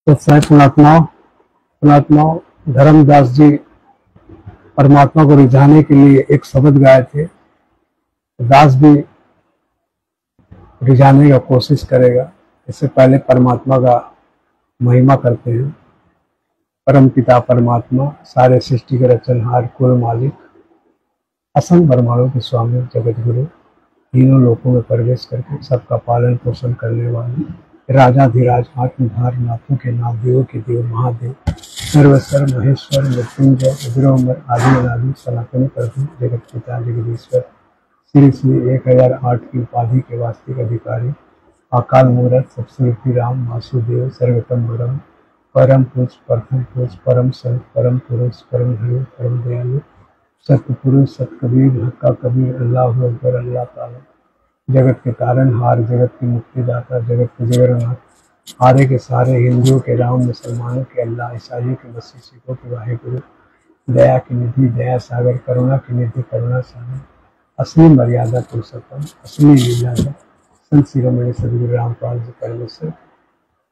तो साहब पुणात्माओं धर्मदास जी परमात्मा को रिझाने के लिए एक शब्द गाए थे। दास भी रिझाने का कोशिश करेगा। इससे पहले परमात्मा का महिमा करते हैं। परम पिता परमात्मा, सारे सृष्टि के रचनहार, कुल मालिक, असंग ब्रह्मांडों के स्वामी, जगत गुरु, तीनों लोकों में प्रवेश करके सबका पालन पोषण करने वाले, राजाधिराज, आत्मधार, नाथों के नाथ, देवों के देव, महादेव, सर्वेश्वर, महेश्वर, मृत्युंजय, उग्रमर, आदि अनादि, सनातन प्रभु, जगत पिता जगदीश्वर, श्री श्री 1008 की उपाधि के वास्तविक अधिकारी, अकाल मूर्त, सबसे राम, वासुदेव, सर्वतम ब्रह्म, परम पुरुष, प्रथम पुरुष, परम संत, परम पुरुष, परम हरि, परम दयालु, सत्य पुरुष, सत कबीर, हक्का कबीर, अल्लाह अकबर, अल्लाह ताला, जगत के तारनहार, जगत की मुक्तिदाता, जगत के जगन्नाथ, सारे के सारे, हिंदुओं के राम, मुसलमानों के अल्लाह, ईसाइयों के मसीह, सिखों के वाहेगुरु, दया की निधि दया सागर, करुणा की निधि करुणा सागर, असली मर्यादा पुरुषोत्तम, असली लीला है संत शिरोमणि सद्गुरु रामपाल जी परमेश्वर,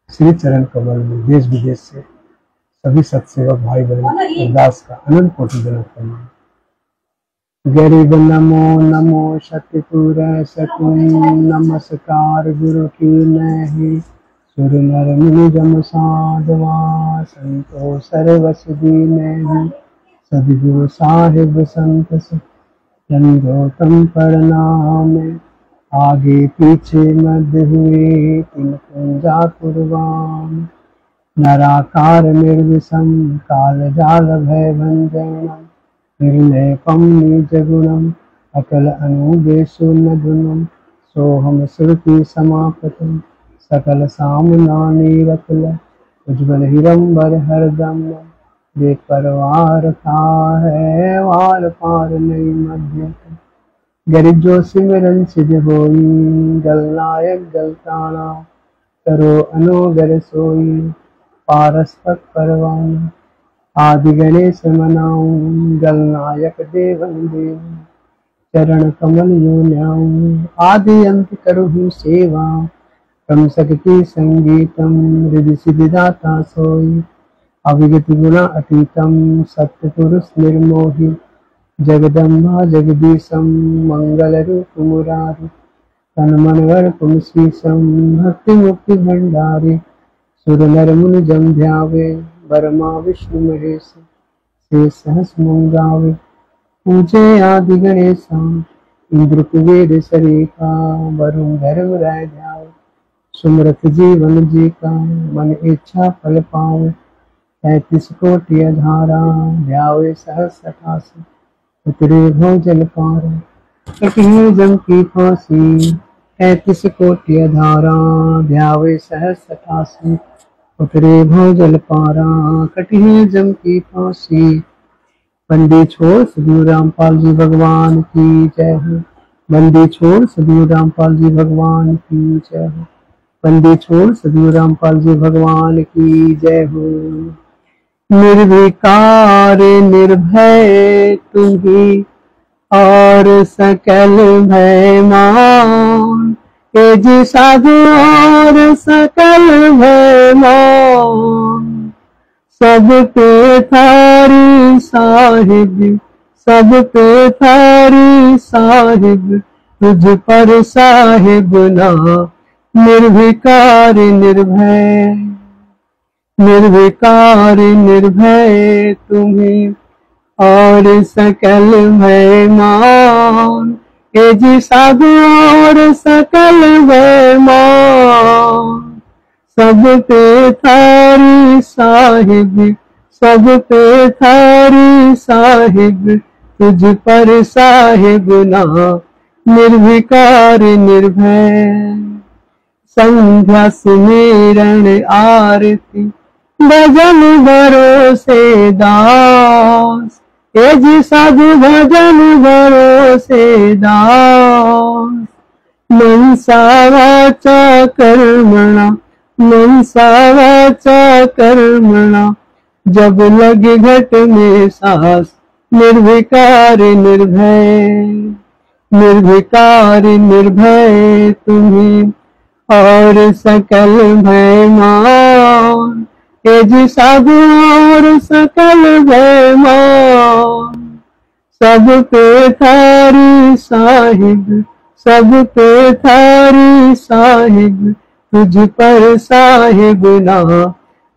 श्री चरण कमल में देश विदेश से सभी सत्सेवक भाई बहन दास का अनंत कोटि जनक प्रणाम। गरीब नमो नमो शतपुर सकुन, नमस्कार गुरु की नहीं, सुर नर मुनि जम साधवा, संतो सर्वस दीन, सदगुरु साहिब संत चंद्रोतम प्रणाम, आगे पीछे मध्य हुए तिन कुंजा कुर्बान, नराकार निर्विषम काल जाल भय भंजनम, निर्लेपम निजगुणम अकल अनुदेशो नगुणम, सोहम श्रुति समापतम सकल सामनानि रतल, उज्ज्वल हिरंबर हरदम, बेपरवार था है वार पार नहीं मध्य, गरीब जो सिमरन सिद्ध होई, गल नायक गलताना, करो अनोगर सोई, पारस्पत परवाना, आदि गणेश मनाऊं, गल नायक देवन देव, चरण कमल यो न्याऊं, आदि अंत करहु सेवा, कम सकति संगीतम, हृदय सिद्धिदाता सोई, अविगत गुणा अतीतम, सत्य पुरुष निर्मोही, जगदम्बा जगदीशम, मंगल रूप मुरारी, तन मन वर तुम शीशम, भक्ति मुक्ति भंडारी, सुर नर मुनि जम ध्यावे, ब्रह्मा विष्णु महेश से सहस मंगावे, पूजे आदि गणेशा, इंद्र कुबेर सरेखा, वरुण धर्म राय ध्यावे, सुमरत जीवन जी का, मन इच्छा फल पावे, 33 कोटि अधारा, ध्यावे सहस 88, उतरे भोजन पारा, कटिन जम की फांसी, 33 कोटि अधारा, ध्यावे सहस 88, उतरे भोजन पारा, कटिन जम की फांसी। बंदी छोड़ सदगुरु रामपाल जी भगवान की जय हो, बंदी छोड़ सदगुरु रामपाल जी भगवान की जय हो, बंदी छोड़ सदगुरु रामपाल जी भगवान की जय हो। निर्विकार निर्भय तुम्ही और सकल भय मान, तेज साधु और सकल भय मान, सब पे थारी साहिब, सब पे थारी साहिब, तुझ पर साहिब ना, निर्विकार निर्भय, निर्विकार निर्भय तुम्हें और सकल भय मान, तेज साधु और सकल भय मान, सब पे थारी साहिब, सब पे थारी साहिब, तुझ पर साहिब ना, निर्विकार निर्भय। संध्या सुमिरन आरती भजन भरोसे दास, तेज साधु भजन भरोसे दास, मनसा वाचा कर्मणा, मनसा वाचा कर्मणा, जब लगे घट में सांस, निर्विकार निर्भय, निर्विकार निर्भय तुम्हें और सकल भय मान, हे जी साधु और सकल बेईमान, सब पे थारी साहिब, सब पे थारी साहिब, तुझ पर साहिब ना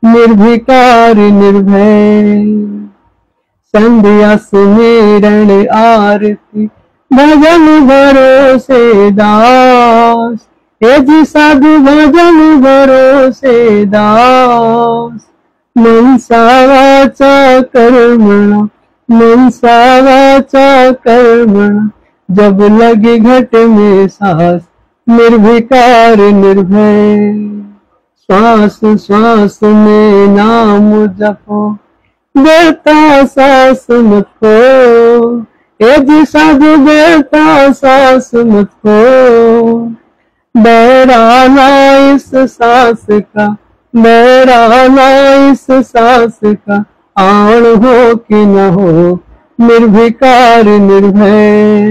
निर्भिकार निर्भय। संध्या सुमिरन आरती भजन भरोसे दास, हे जी साधु भजन भरोसे दास। मनसा वाचा कर्मणा, मनसा वाचा कर्मणा, जब लगी घट में सांस निर्विकार निर्भय। श्वास श्वास में नाम जपो, देता सांस मत खो, हे जी साधु देता सांस मत खो। बहराना इस सांस का, बहराना इस सांस का, आन हो कि न हो निर्विकार निर्भय।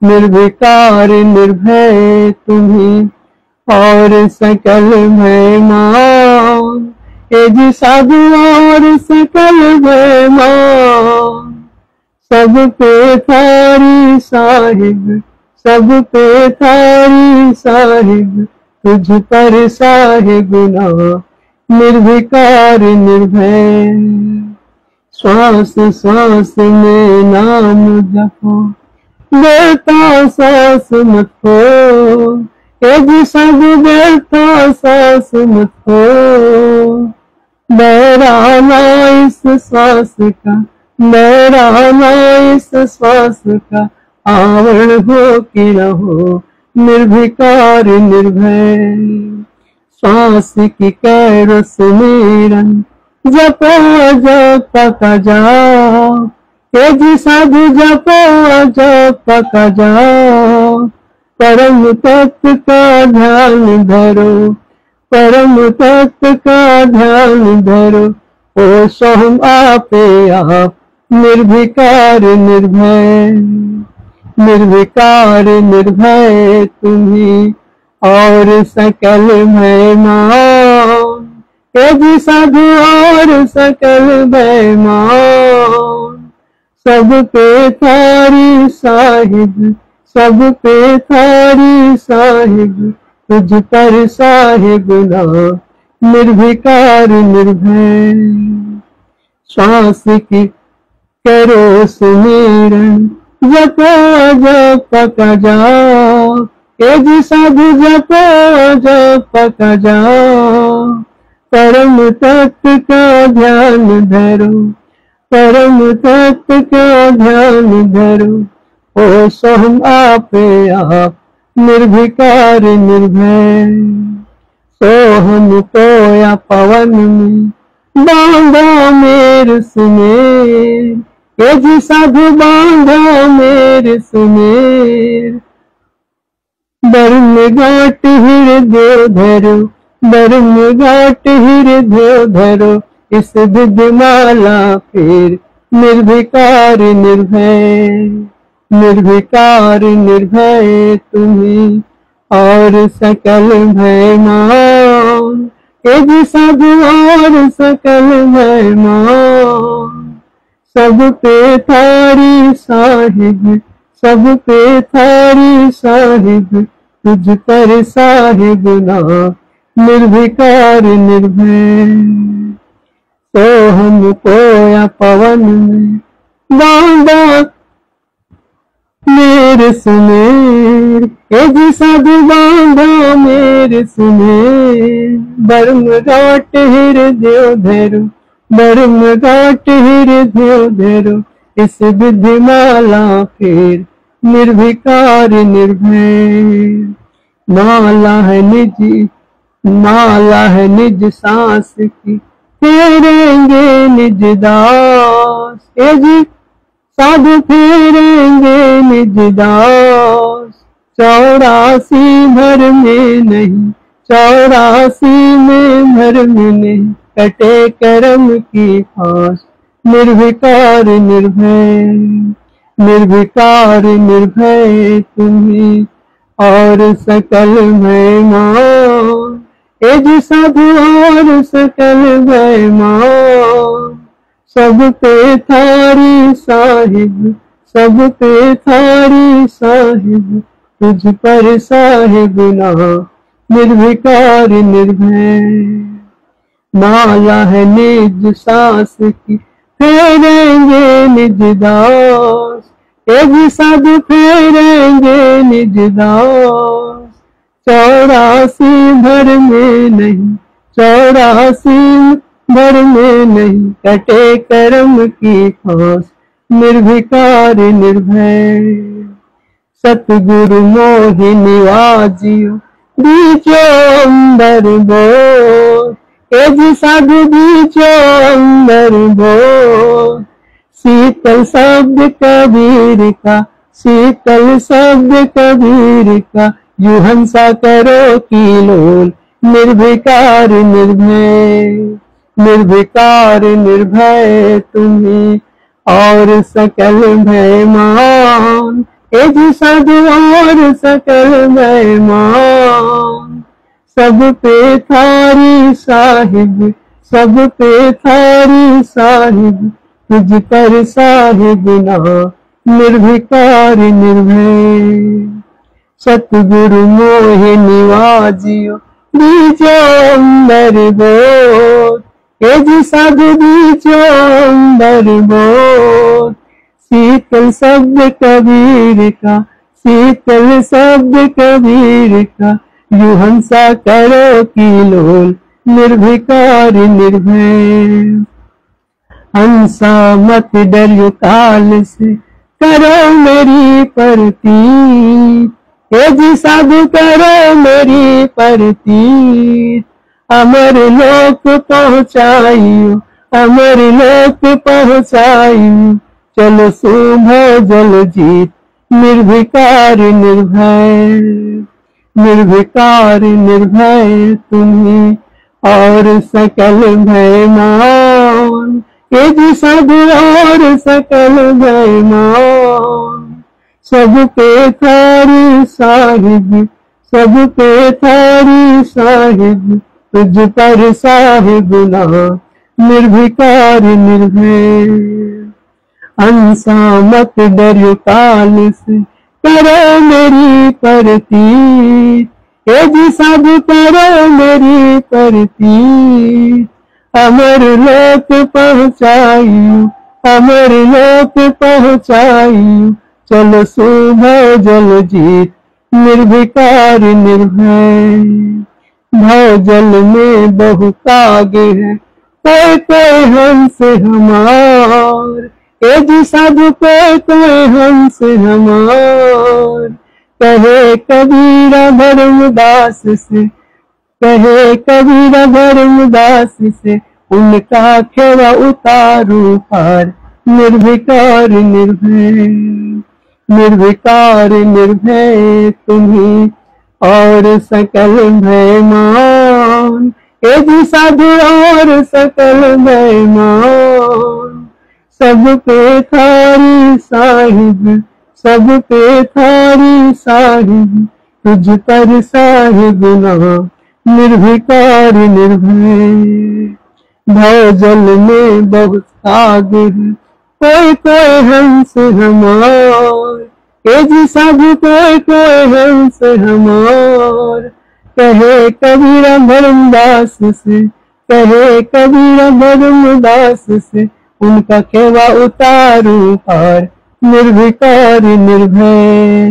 निर्विकार निर्भय तुम्ही और सकल बेईमान, हे जी साधु और सकल बेईमान। सब पे थारी साहिब, सब पे थारी साहिब, तुझ पर साहिब ना निर्विकार निर्भय। श्वास श्वास में नाम जपो, देता सांस मत खो, हे जी साधु देता सांस मत खो। बहराना इस श्वास का, बहराना इस श्वास का, आवरण हो कि न हो निर्विकार निर्भय। श्वास की कैरो सुमिरन जपो जप का जाप, हे जी साधु जपो जप का जाप। परम तत्व का ध्यान धरो, परम तत्व का ध्यान धरो, ओ स्वयं आपे आप निर्विकार निर्भय। निर्विकार निर्भय तुम्ही और सकल बेईमान, हे जी साधु और सकल बेईमान। सब पे थारी साहिब, सब पे थारी साहिब, तुझ पर साहिब ना निर्विकार निर्भय। श्वास की करो सुमिरन जपो जप का जाप, हे जी साधु जपो जप का जाप। परम तत्व का ध्यान धरो, परम तत्व का ध्यान धरो, ओ स्वयं आपे आप निर्विकार निर्भय। सोहम कोया पवन में बांधा मेर सुमेर, हे जी साधु बांधा मेर सुमेर। बर्म घाट हृदय धरो, बर्म घाट हृदय धरो, इस विद्यमाला फिर निर्विकार निर्भय। निर्विकार निर्भय तुम्ही और सकल बेईमान, हे जी साधु और सकल बेईमान। सब पे थारी साहिब, सब पे थारी साहिब, तुझ पर साहिब ना निर्विकार निर्भय। सोहम कोया पवन में बांधा मेरे सुमेर, हे जी साधु बांधा मेरे सुमेर। बर्म घाट हृदय धरो, बर्म घाट हृदय धरो, इस विधिमाला फिर निर्विकार निर्भय। माला है निज, माला है निज सांस की, फेरेंगे निज दास, हे जी साधु फेरेंगे निज दास। 84 भर में नहीं, 84 में भर में नहीं, कटे कर्म की फांस निर्विकार निर्भय। निर्विकार निर्भय तुम्ही और सकल बेईमान, एज साधु और सकल बैमान, सब पे थारी साहिब, सब पे थारी साहिब, तुझ पर साहिब ना निर्विकार निर्भय। माला है निज सास की फेरेंगे निज दास, एज साधु फेरेंगे निज दास। 84 भर में नहीं, 84 भर में नहीं, कटे कर्म की फांस निर्विकार निर्भय। सतगुरु मोहि निवाजियो बीचो अंबर बोध, एज साधु बीचो अंबर बोध। शीतल शब्द कबीर का, शीतल शब्द कबीर का, यू हंसा करो की लोल निर्विकार निर्भय। निर्विकार निर्भय तुम्हें और सकल भय मान, एज साधु और सकल भय मान। सब पे थारी साहिब, सब पे थारी साहिब, तुझ पर साहिब ना निर्विकार निर्भय। सतगुरु मोहि निवाजियो बीचो अंबर बोध, एज साधु बीचो अंबर बोध। शीतल शब्द कबीर का, शीतल शब्द कबीर का, यू हंसा करो की लोल निर्विकार निर्भय। हंसा मत डरियो काल से, करो मेरी परतीत, एज साधु करो मेरी परतीत। अमर लोक पहुँचाइयो, अमर लोक पहुँचाइयो, चलो सुबह जल जीत निर्विकार निर्भय। निर्विकार निर्भय तुम्हें और सकल भय मान, एज साधु और सकल भय मान। सब पे थारी साहिब, सब पे थारी साहिब, तुझ पर साहिब ना निर्विकार निर्भय। हंसा मत डरियो काल से, करो मेरी परतीत, एज साधु करो मेरी परतीत। अमर लोक पहुँचाइयो, अमर लोक पहुँचाइयो, चलो सुबह जल जीत निर्विकार निर्भय। भव जल में बहुत आगे है, कोई कोई हंस हमार, एज साधु कोई हंस हमार। कहे कबीरा धर्मदास से, कहे कबीरा धर्मदास से, उनका खेवा उतारू पार निर्विकार निर्भय। निर्विकार निर्भय तुम्हें और सकल भय मान, एज साधु और सकल भय मान। सब पे थारी साहिब, सब पे थारी साहिब, तुझ पर साहिब ना निर्विकार निर्भय। भव जल में बहुत सागर, कोई कोई हंस हमार, एज साधु कोई कोई हंस हमार। कहे कबीरा धर्मदास से, कहे कबीरा धर्मदास से, उनका खेवा उतारू पार निर्विकार निर्भय।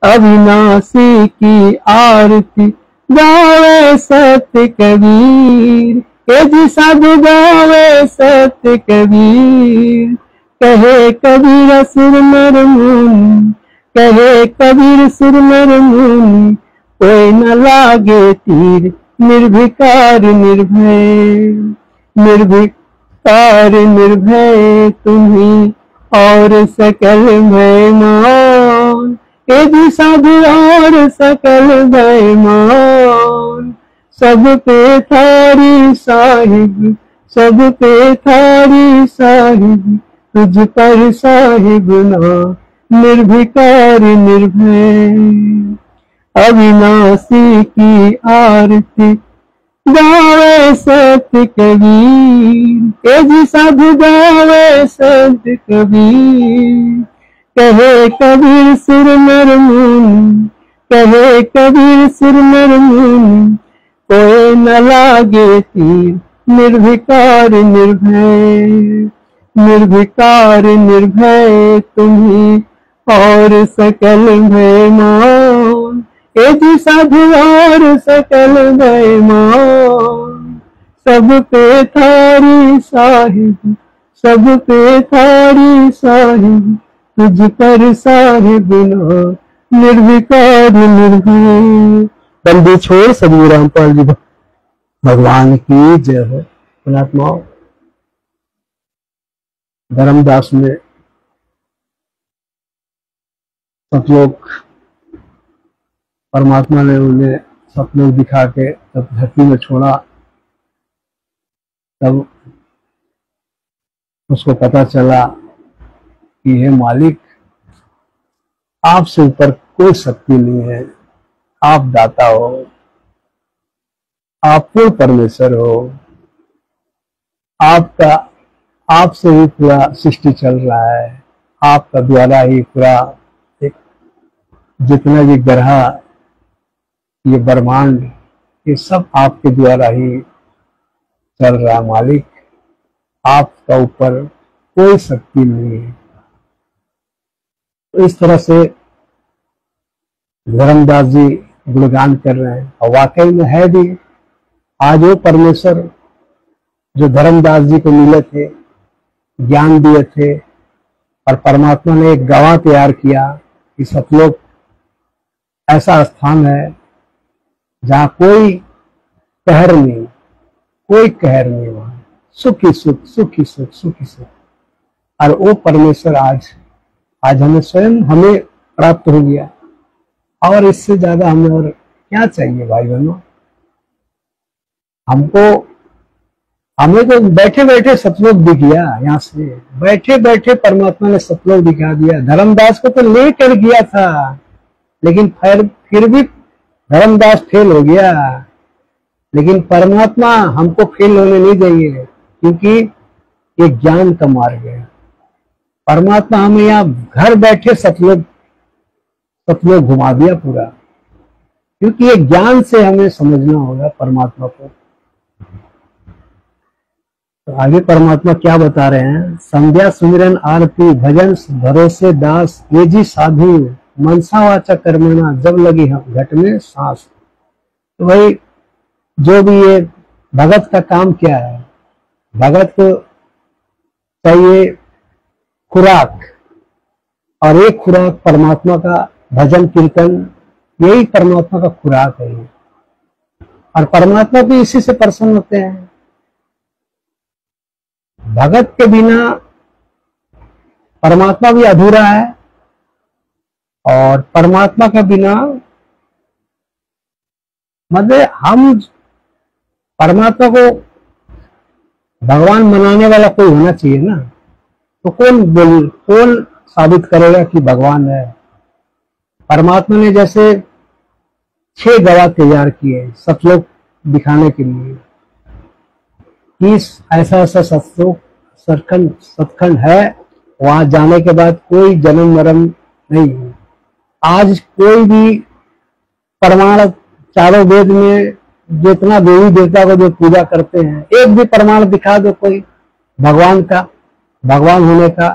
अविनाशी की आरती गावे सत्य कबीर, एज साधु गावे सत्य कबीर। कहे कबीर सुर नर मुनि, कहे कबीर सुर नर मुनि, कोई न लागे तीर निर्विकार निर्भय। निर्विकार निर्भय तुम्हीं और सकल भय मान, एज साधु और सकल भय मान। सब पे थारी साहिब, सब पे थारी साहिब, तुझ पर साहिब ना निर्विकार निर्भय। अविनाशी की आरती गावे संत कबीर, तेजी साधु गावे संत कबीर। कहे कबीर सिर नर मुनि, कहे कबीर सिर नर मुनि, कोई न लागे तीर, निर्विकार निर्भय, निर्विकार निर्भय तुम्ही और सकल भय मान। तेजी साधु और सकल भय मान, सब पे थारी साहिब, सब पे थारी साहिब, तुझ पर साहिब ना निर्विकार निर्भय। बंदी छोड़ सदगुरु रामपाल जी भगवान की जय हो। पुणात्माओं, धर्मदास में सब लोग, परमात्मा ने उन्हें सपने दिखा के जब धरती में छोड़ा, तब उसको पता चला कि हे मालिक, आपसे ऊपर कोई शक्ति नहीं है, आप दाता हो, आप पूर्ण परमेश्वर हो, आपका, आपसे ही पूरा सृष्टि चल रहा है, आपका द्वारा ही पूरा एक जितना भी ग्रह, ये ब्रह्मांड, ये सब आपके द्वारा ही चल रहा। मालिक, आपका ऊपर कोई शक्ति नहीं है। तो इस तरह से धर्मदास जी गुणगान कर रहे हैं, और वाकई में है भी। आज वो परमेश्वर जो धर्मदास जी को मिले थे, ज्ञान दिए थे, और परमात्मा ने एक गवाह तैयार किया कि सतलोक ऐसा स्थान है जहाँ कोई कहर नहीं, कोई कहर नहीं, वहां सुख ही सुख, सुख ही सुख, सुख ही सुख। और वो परमेश्वर आज हमें स्वयं हमें प्राप्त हो गया, और इससे ज्यादा हमें और क्या चाहिए भाई बहनों। हमें तो बैठे बैठे सतलोक दिख गया, यहाँ से बैठे बैठे परमात्मा ने सतलोक दिखा दिया। धर्मदास को तो लेकर गया था, लेकिन फिर भी धर्मदास फेल हो गया, लेकिन परमात्मा हमको फेल होने नहीं देंगे, क्योंकि ये ज्ञान का मार्ग है। परमात्मा हमें यहाँ घर बैठे सतलोक घुमा दिया पूरा, क्योंकि ये ज्ञान से हमें समझना होगा परमात्मा को। तो आगे परमात्मा क्या बता रहे हैं? संध्या सुमिरन आरती भजन भरोसे दास, ये जी साधु मनसा वाचा कर्मणा, जब लगी हम घट में सांस। तो भाई जो भी ये भगत का काम क्या है, भगत को चाहिए खुराक, और एक खुराक परमात्मा का भजन कीर्तन, यही परमात्मा का खुराक है। और परमात्मा भी इसी से प्रसन्न होते हैं। भगत के बिना परमात्मा भी अधूरा है, और परमात्मा के बिना मतलब हम परमात्मा को भगवान मनाने वाला कोई होना चाहिए ना। तो कौन साबित करेगा कि भगवान है? परमात्मा ने जैसे 6 गवाह तैयार किए सतलोक दिखाने के लिए, कि ऐसा ऐसा सतखंड है, वहां जाने के बाद कोई जन्म मरण नहीं है। आज कोई भी प्रमाण, चारों वेद में जितना देवी देवता को जो पूजा करते हैं, एक भी प्रमाण दिखा दो कोई भगवान का, भगवान होने का,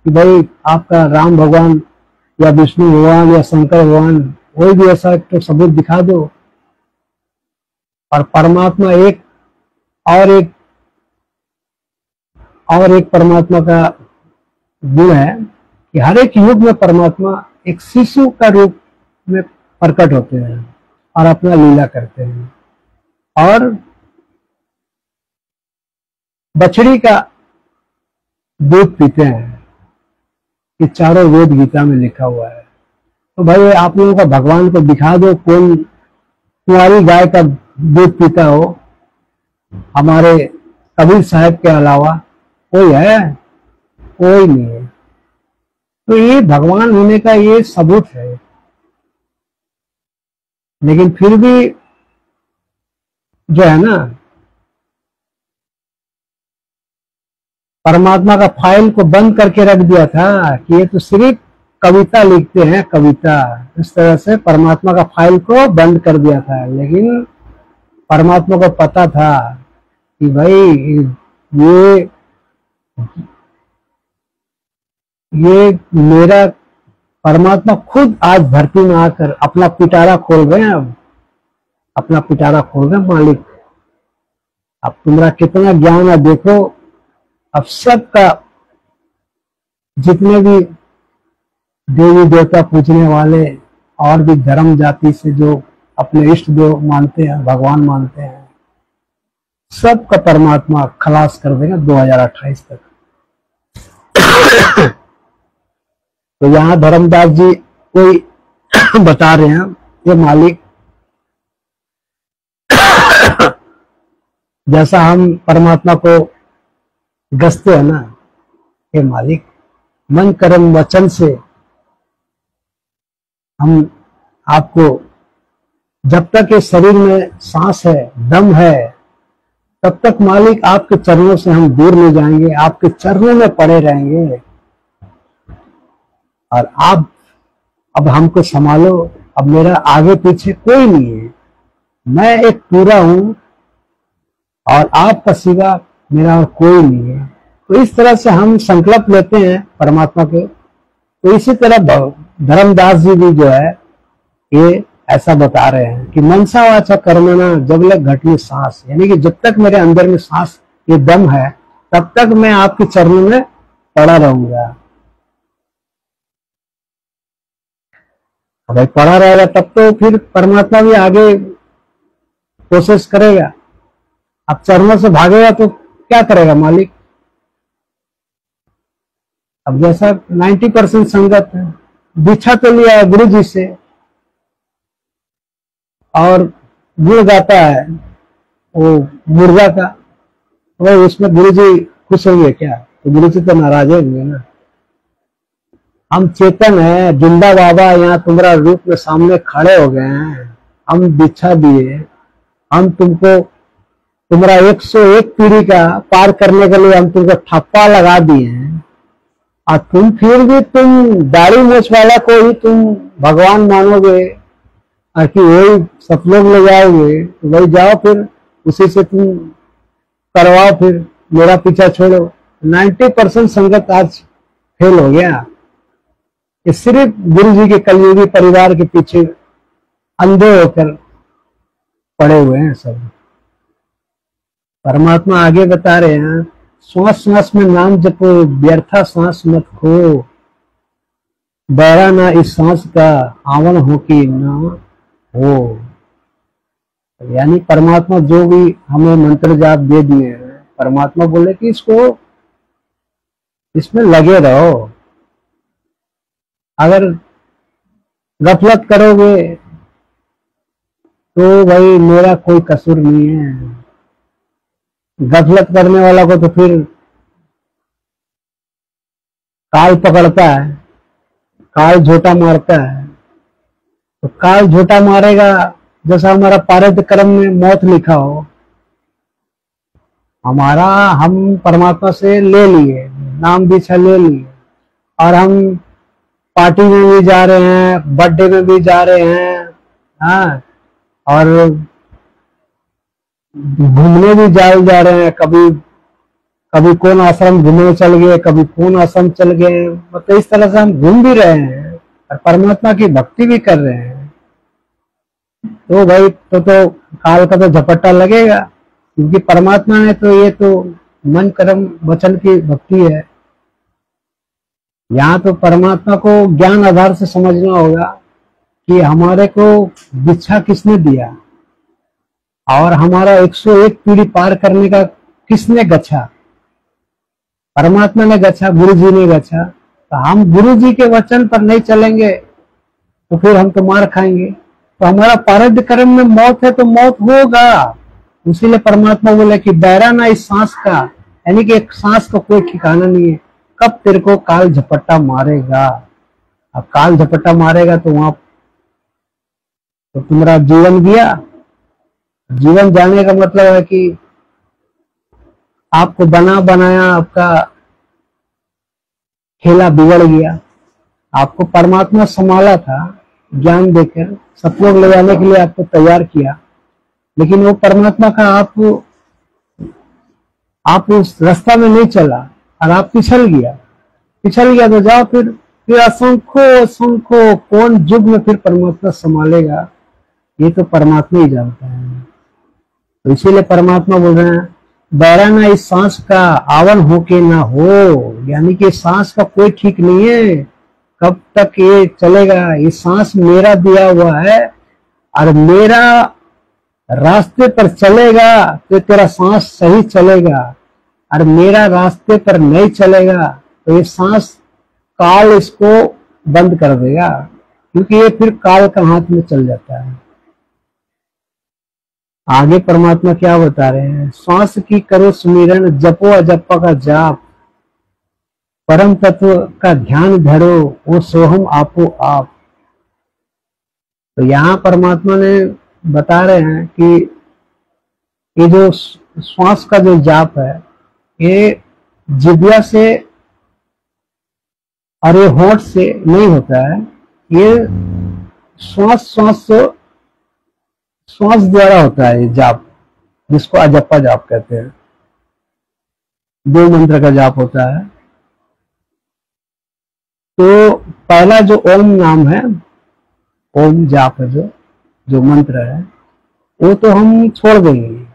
कि भाई आपका राम भगवान या विष्णु भगवान या शंकर भगवान, कोई भी ऐसा तो सबूत दिखा दो। और परमात्मा एक और एक परमात्मा का गुण है कि हर एक युग में परमात्मा एक शिशु का रूप में प्रकट होते हैं और अपना लीला करते हैं, और बछड़ी का दूध पीते हैं। ये चारों वेद गीता में लिखा हुआ है। तो भाई आप लोगों का भगवान को दिखा दो, कौन कुंवारी गाय का दूध पीता हो हमारे कबीर साहब के अलावा? कोई है? कोई नहीं है। तो ये भगवान होने का ये सबूत है। लेकिन फिर भी जो है ना, परमात्मा का फाइल को बंद करके रख दिया था कि ये तो सिर्फ कविता लिखते हैं, कविता। इस तरह से परमात्मा का फाइल को बंद कर दिया था। लेकिन परमात्मा को पता था कि भाई ये मेरा, परमात्मा खुद आज धरती में आकर अपना पिटारा खोल रहे हैं। अब अपना पिटारा खोल रहे हैं मालिक। अब तुम्हारा कितना ज्ञान है देखो। अब सबका, जितने भी देवी देवता पूजने वाले और भी धर्म जाति से जो अपने इष्ट देव मानते हैं, भगवान मानते हैं, सबका परमात्मा खलास कर देगा 2028 तक। तो यहाँ धर्मदास जी कोई बता रहे हैं, ये मालिक जैसा हम परमात्मा को गसते हैं ना, ये मालिक मन कर्म वचन से हम आपको, जब तक ये शरीर में सांस है, दम है, तब तक मालिक आपके चरणों से हम दूर नहीं जाएंगे, आपके चरणों में पड़े रहेंगे। और आप अब हमको संभालो। अब मेरा आगे पीछे कोई नहीं है, मैं एक पूरा हूं और आपका सिवा मेरा और कोई नहीं है। तो इस तरह से हम संकल्प लेते हैं परमात्मा के। तो इसी तरह धर्मदास जी भी जो है ये ऐसा बता रहे हैं कि मनसा वाचा कर्मणा जब लग घटी सांस, यानी कि जब तक मेरे अंदर में सांस, ये दम है, तब तक मैं आपके चरणों में पड़ा रहूंगा। भाई पड़ा रहेगा तब तो फिर परमात्मा भी आगे कोशिश करेगा। अब चरणों से भागेगा तो क्या करेगा मालिक? अब जैसा 90% संगत है, बिछा तो लिया है गुरु जी से और गुण गाता है वो मुर्गा का, तो उसमें गुरु जी खुश होंगे क्या? तो गुरु जी तो नाराज होंगे ना। हम चेतन है, जिंदा बाबा यहाँ तुम्हारा रूप में सामने खड़े हो गए हैं, हम बिछा दिए, हम तुमको तुम्हारा 101 पीढ़ी का पार करने के लिए हम तुमको ठप्पा लगा दिए हैं, और तुम फिर भी तुम दाढ़ी मूछ वाला को ही तुम भगवान मानोगे और कि वही सतलोक ले जाओगे। तो वही जाओ, फिर उसी से तुम करवाओ, फिर मेरा पीछा छोड़ो। 90% संगत आज फेल हो गया। ये सिर्फ गुरु जी के कलयुगी परिवार के पीछे अंधे होकर पड़े हुए हैं सब। परमात्मा आगे बता रहे हैं, श्वास श्वास में नाम जपो, व्यर्था सांस मत खो, बैरा ना इस सांस का, आवन हो कि ना हो। यानी परमात्मा जो भी हमें मंत्र जाप दे दिए हैं, परमात्मा बोले कि इसमें लगे रहो। अगर गफलत करोगे तो भाई मेरा कोई कसूर नहीं है। गफलत करने वाला को तो फिर काल पकड़ता है, काल झोटा मारता है। तो काल झोटा मारेगा, जैसा हमारा प्रारब्ध कर्म में मौत लिखा हो, हम परमात्मा से ले लिए, नाम दीक्षा ले लिए, और हम पार्टी में भी जा रहे हैं, बर्थडे में भी जा रहे हैं, हाँ, और घूमने भी जा रहे हैं। कभी कौन आश्रम घूमने चल गए, कभी कौन आश्रम चल गए, मतलब इस तरह से हम घूम भी रहे हैं और परमात्मा की भक्ति भी कर रहे हैं। तो भाई तो काल का तो झपट्टा लगेगा, क्योंकि परमात्मा ने तो ये तो मन कर्म वचन की भक्ति है। यहाँ तो परमात्मा को ज्ञान आधार से समझना होगा कि हमारे को दीक्षा किसने दिया और हमारा 101 पीढ़ी पार करने का किसने गच्छा? परमात्मा ने गच्छा, गुरु जी ने गच्छा। तो हम गुरु जी के वचन पर नहीं चलेंगे तो फिर हम तो मार खाएंगे। तो हमारा प्रारब्ध कर्म में मौत है तो मौत होगा। इसीलिए परमात्मा बोले कि बैरा ना इस सांस का, यानी कि एक सांस का कोई ठिकाना नहीं है, कब तेरे को काल झपट्टा मारेगा। अब काल झपट्टा मारेगा तो वहां तो तुम्हारा जीवन गया, जीवन जाने का मतलब है कि आपको बना बनाया आपका खेला बिगड़ गया, आपको परमात्मा संभाला था ज्ञान देकर, सतलोक ले जाने के लिए आपको तैयार किया, लेकिन वो परमात्मा का आप उस रास्ता में नहीं चला और आप पिछल गया तो जाओ फिर असंख्य असंख्य कौन युग में फिर परमात्मा संभालेगा, ये तो परमात्मा ही जानता है। तो इसीलिए परमात्मा बोल रहे हैं बैराना इस सांस का आवन हो के ना हो, यानी कि सांस का कोई ठीक नहीं है, कब तक ये चलेगा, ये सांस मेरा दिया हुआ है और मेरा रास्ते पर चलेगा तो तेरा सांस सही चलेगा, और मेरा रास्ते पर नहीं चलेगा तो ये सांस काल इसको बंद कर देगा, क्योंकि ये फिर काल का हाथ में चल जाता है। आगे परमात्मा क्या बता रहे हैं, श्वास की करो सुमिरन जपो अजप्पा का जाप, परम तत्व का ध्यान धरो वो सोहम आपो आप। तो यहाँ परमात्मा ने बता रहे हैं कि ये जो श्वास का जो जाप है ये जिह्वा से और ये होठ से नहीं होता है, ये श्वास द्वारा होता है ये जाप, जिसको अजप्पा जाप कहते हैं। 2 मंत्र का जाप होता है। तो पहला जो ओम नाम है, ओम जाप है, जो मंत्र है वो तो हम छोड़ देंगे,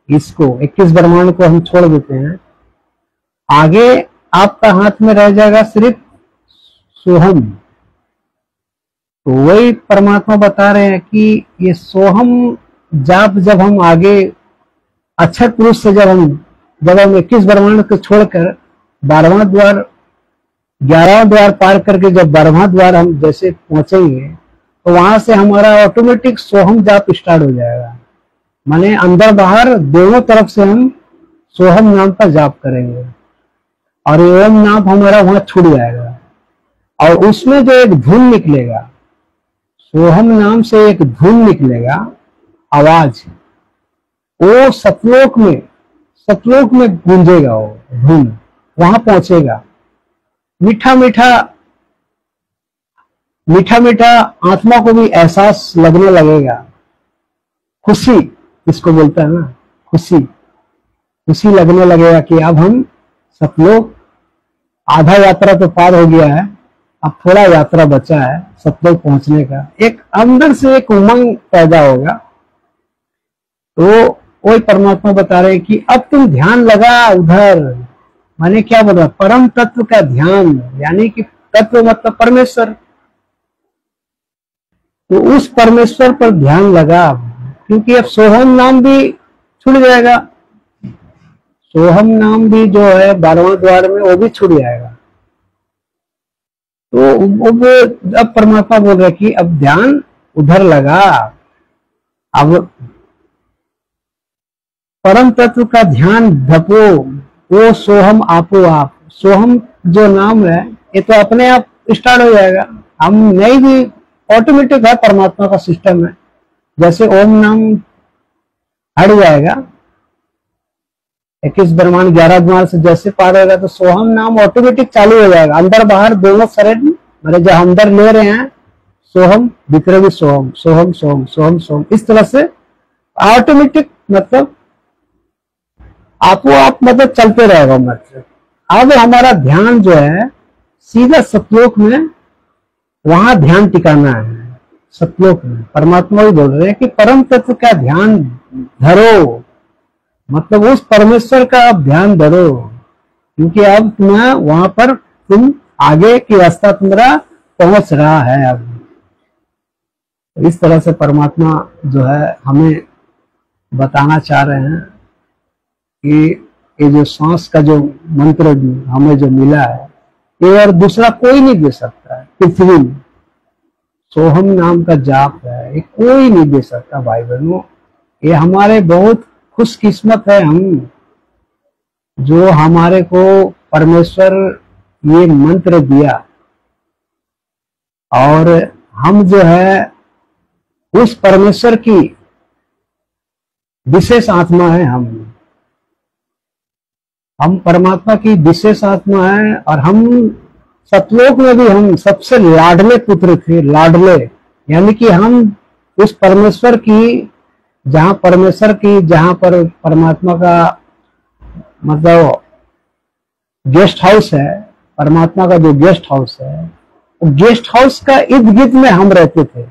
इसको 21 ब्रह्मांड को हम छोड़ देते हैं। आगे आपका हाथ में रह जाएगा सिर्फ सोहम। तो वही परमात्मा बता रहे हैं कि ये सोहम जाप जब हम आगे अक्षर पुरुष से जब हम 21 ब्रह्मांड को छोड़कर 12वां द्वार 11वां द्वार पार करके जब 12वां द्वार हम जैसे पहुंचेंगे तो वहां से हमारा ऑटोमेटिक सोहम जाप स्टार्ट हो जाएगा। माने अंदर बाहर दोनों तरफ से हम सोहम नाम का जाप करेंगे और ये ओम नाम हमारा वहां छूट जाएगा, और उसमें जो एक धुन निकलेगा, सोहम नाम से एक धुन निकलेगा आवाज, वो सतलोक में गूंजेगा, वो धुन वहां पहुंचेगा। मीठा मीठा आत्मा को भी एहसास लगने लगेगा। खुशी इसको बोलता है ना, खुशी लगने लगेगा कि अब हम सतलोक, आधा यात्रा तो पार हो गया है, अब थोड़ा यात्रा बचा है सतलोक पहुंचने का। एक अंदर से एक उमंग पैदा होगा। तो वही परमात्मा बता रहे कि अब तुम ध्यान लगा उधर, माने क्या बोला, परम तत्व का ध्यान, यानी कि तत्व मतलब परमेश्वर। तो उस परमेश्वर पर ध्यान लगा, क्योंकि अब सोहम नाम भी छूट जाएगा, सोहम नाम भी जो है 12वां द्वार में वो भी छूट जाएगा। तो अब परमात्मा बोल रहे कि अब ध्यान उधर लगा, अब परम तत्व का ध्यान धपो वो सोहम आपो आप। सोहम जो नाम है ये तो अपने आप स्टार्ट हो जाएगा, हम नहीं भी, ऑटोमेटिक है, परमात्मा का सिस्टम है। जैसे ओम नाम हट जाएगा 21 ब्रह्मांड 11 द्वार से जैसे पार होगा तो सोहम नाम ऑटोमेटिक चालू हो जाएगा, अंदर बाहर दोनों शरीर में, मतलब जो अंदर ले रहे हैं सोहम, भीतर भी सोहम, सोहम सोहम सोहम सोहम, इस तरह से ऑटोमेटिक मतलब आपो आप मतलब चलते रहेगा। मतलब अब हमारा ध्यान जो है सीधा सतलोक में, वहां ध्यान टिकाना है सतलोक में। परमात्मा भी बोल रहे हैं कि परम तत्व का ध्यान धरो, मतलब उस परमेश्वर का आप ध्यान धरो, क्योंकि अब तुम्हें वहां पर तुम आगे की रास्ता तुम्हारा पहुंच रहा है। अब इस तरह से परमात्मा जो है हमें बताना चाह रहे हैं कि ये जो सांस का जो मंत्र हमें जो मिला है ये और दूसरा कोई नहीं दे सकता है पृथ्वी में। सोहम नाम का जाप है, ये कोई नहीं दे सकता भाई बहनों। ये हमारे बहुत खुशकिस्मत है हम, जो हमारे को परमेश्वर ये मंत्र दिया, और हम जो है उस परमेश्वर की विशेष आत्मा है हम परमात्मा की विशेष आत्मा है। और हम सतलोक में भी हम सबसे लाडले पुत्र थे, लाडले, यानी कि हम उस परमेश्वर की, जहां पर परमात्मा का मतलब गेस्ट हाउस है, परमात्मा का जो गेस्ट हाउस है, वो गेस्ट हाउस का इर्द गिर्द में हम रहते थे।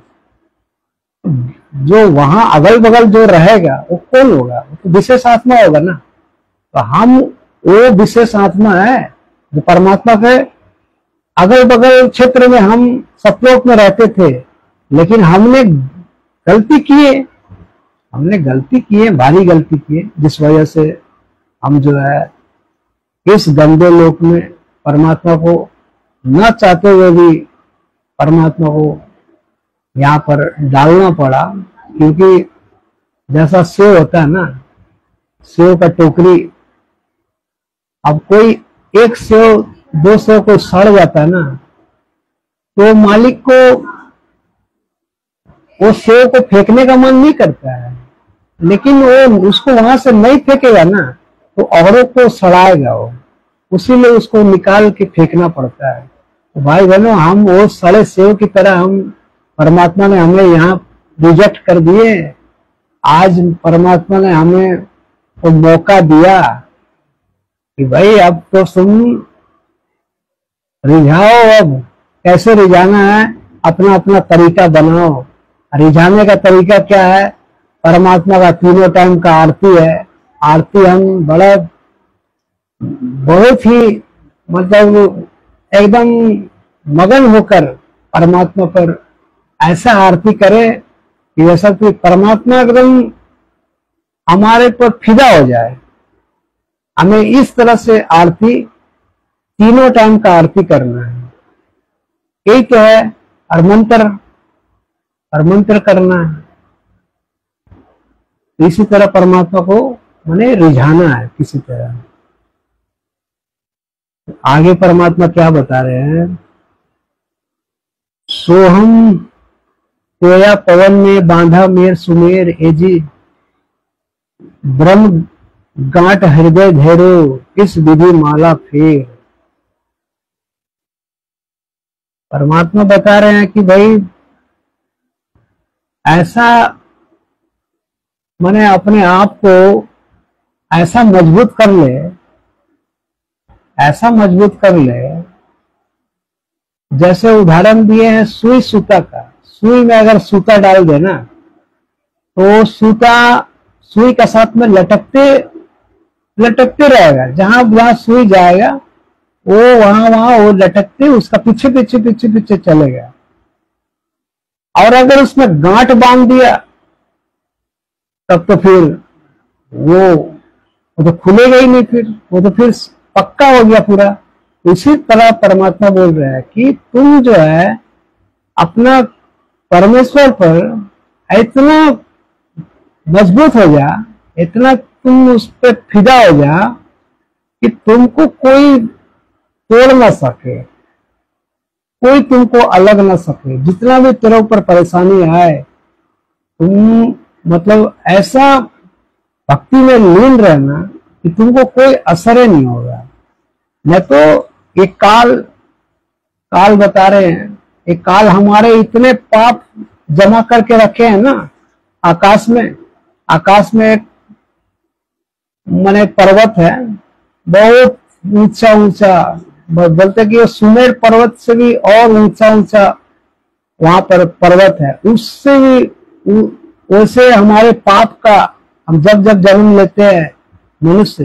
जो वहां अगल बगल जो रहेगा वो कौन होगा? वो तो विशेष आत्मा होगा ना। तो हम वो विशेष आत्मा है जो परमात्मा के अगल बगल क्षेत्र में हम सतलोक में रहते थे। लेकिन हमने गलती किए, भारी गलती किए, जिस वजह से हम जो है इस गंदे लोक में परमात्मा को न चाहते हुए भी परमात्मा को यहाँ पर डालना पड़ा। क्योंकि जैसा सेव होता है ना, सेव का टोकरी, अब कोई एक सेव 2 सेव को सड़ जाता है ना, तो मालिक को वो सेव को फेंकने का मन नहीं करता है, लेकिन वो उसको वहां से नहीं फेंकेगा ना तो औरों को सड़ाएगा वो, उसीलिए उसको निकाल के फेंकना पड़ता है। तो भाई बहनों, हम वो सड़े सेव की तरह हम परमात्मा ने हमें यहाँ रिजेक्ट कर दिए। आज परमात्मा ने हमें वो मौका दिया कि भाई अब तो तुम रिझाओ, अब कैसे रिझाना है अपना अपना तरीका बनाओ। रिझाने का तरीका क्या है? परमात्मा का 3 टाइम का आरती है। आरती हम बहुत ही मतलब एकदम मगन होकर परमात्मा पर ऐसा आरती करे कि जैसा कि परमात्मा एकदम हमारे पर फिदा हो जाए। हमें इस तरह से आरती 3 टाइम का आरती करना है। यही तो है। और मंत्र करना है। इसी तरह परमात्मा को माने रिझाना है किसी तरह। आगे परमात्मा क्या बता रहे हैं? सोहम कोया पवन में बांधा मेर सुमेर, एजी ब्रह्म गांठ हृदय धेरो, इस विधि माला फेर। परमात्मा बता रहे हैं कि भाई ऐसा माने अपने आप को ऐसा मजबूत कर ले, जैसे उदाहरण दिए हैं सुई सूता का। सुई में अगर सूता डाल देना तो सूता सुई का साथ में लटकते रहेगा। जहां सुई जाएगा वो वहां वो लटकते उसका पीछे चलेगा। और अगर उसमें गांठ बांध दिया तब तो फिर वो तो खुलेगा ही नहीं, फिर वो तो फिर पक्का हो गया पूरा। इसी तरह परमात्मा बोल रहा है कि तुम जो है अपना परमेश्वर पर इतना मजबूत हो जा, इतना तुम उस पर फिदा हो जा कि तुमको कोई तोड़ ना सके, कोई तुमको अलग ना सके। जितना भी तेरे ऊपर परेशानी आए, तुम मतलब ऐसा भक्ति में लीन रहना कि तुमको कोई असर ही नहीं होगा। मैं तो एक काल बता रहे हैं, एक काल हमारे इतने पाप जमा करके रखे हैं ना आकाश में एक माने पर्वत है, बहुत ऊंचा, बोलते कि सुमेर पर्वत से भी और ऊंचा वहां पर पर्वत है। उससे भी वैसे हमारे पाप का हम जब जन्म लेते हैं मनुष्य,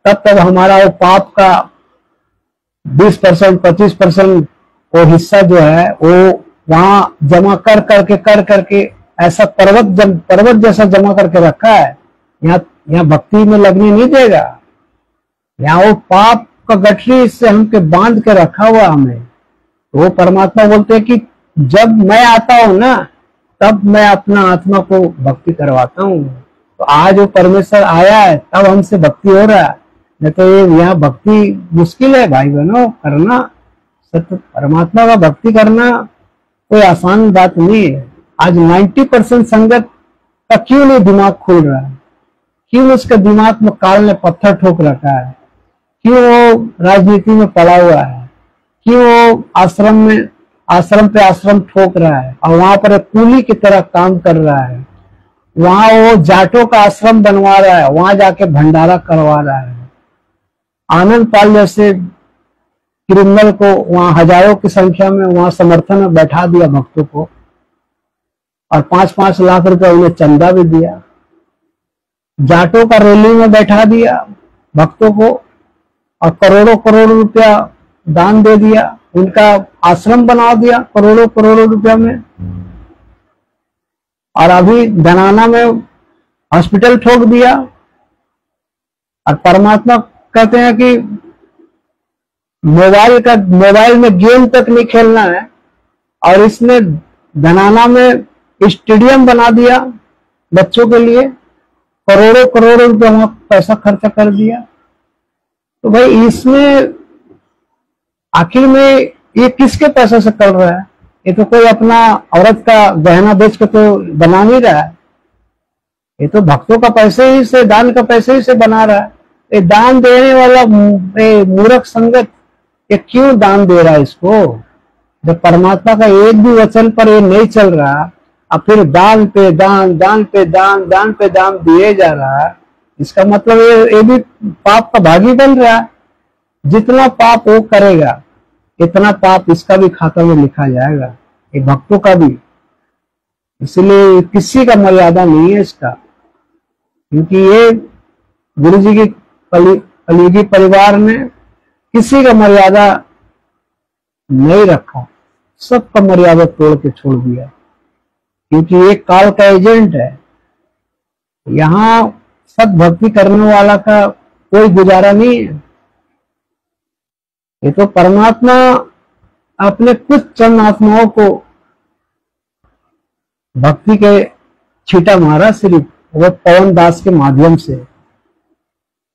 तब हमारा वो पाप का 20% 25% वो हिस्सा जो है वो वहां जमा कर करके ऐसा पर्वत जैसा जमा करके रखा है। यहाँ भक्ति में लगने नहीं देगा। यहाँ वो पाप का गठरी से हमके बांध के रखा हुआ हमें। वो परमात्मा बोलते हैं कि जब मैं आता हूं ना, तब मैं अपना आत्मा को भक्ति करवाता हूँ। तो आज वो परमेश्वर आया है तब हमसे भक्ति हो रहा है, नहीं तो ये यहाँ भक्ति मुश्किल है भाई बहनों करना। सत्य परमात्मा का भक्ति करना कोई आसान बात नहीं है। आज 90% संगत का क्यों नहीं दिमाग खुल रहा है? क्यों उसके दिमाग में काल ने पत्थर ठोक रखा है, क्यों वो राजनीति में पड़ा हुआ है, क्यों वो आश्रम पे आश्रम ठोक रहा है और वहां पर एक कूली की तरह काम कर रहा है। वहां वो जाटों का आश्रम बनवा रहा है, वहां जाके भंडारा करवा रहा है। आनंद पाल जैसे क्रिमिनल को वहां हजारों की संख्या में वहां समर्थन में बैठा दिया भक्तों को, और 5-5 लाख रुपए उन्हें चंदा भी दिया। जाटों का रैली में बैठा दिया भक्तों को और करोड़ों करोड़ों रुपया दान दे दिया, उनका आश्रम बना दिया करोड़ों करोड़ों रुपया में। और अभी धनाना में हॉस्पिटल ठोक दिया। और परमात्मा कहते हैं कि मोबाइल में गेम तक नहीं खेलना है, और इसने धनाना में स्टेडियम बना दिया बच्चों के लिए, करोड़ों करोड़ों रुपए वहां पैसा खर्चा कर दिया। तो भाई इसमें आखिर में ये किसके पैसे से कर रहा है? ये तो कोई अपना औरत का गहना बेच के तो बना नहीं रहा है, ये तो भक्तों का पैसे ही से, दान का पैसे ही से बना रहा है। ये दान देने वाला मूर्ख संगत ये क्यों दान दे रहा है इसको? जब परमात्मा का एक भी वचन पर ये नहीं चल रहा, अब फिर दान पे दान, दान पे दान, दान पे दान दिए जा रहा है, इसका मतलब ये भी पाप का भागी बन रहा है। जितना पाप वो करेगा इतना पाप इसका भी खाता में लिखा जाएगा, ये भक्तों का भी। इसलिए किसी का मर्यादा नहीं है इसका, क्योंकि ये गुरु जी की कलयुगी परिवार में किसी का मर्यादा नहीं रखा, सबका मर्यादा तोड़ के छोड़ दिया, क्योंकि ये काल का एजेंट है। यहाँ सत भक्ति करने वाला का कोई गुजारा नहीं है। ये तो परमात्मा अपने कुछ चंद आत्माओं को भक्ति के छीटा मारा, सिर्फ वो पवन दास के माध्यम से।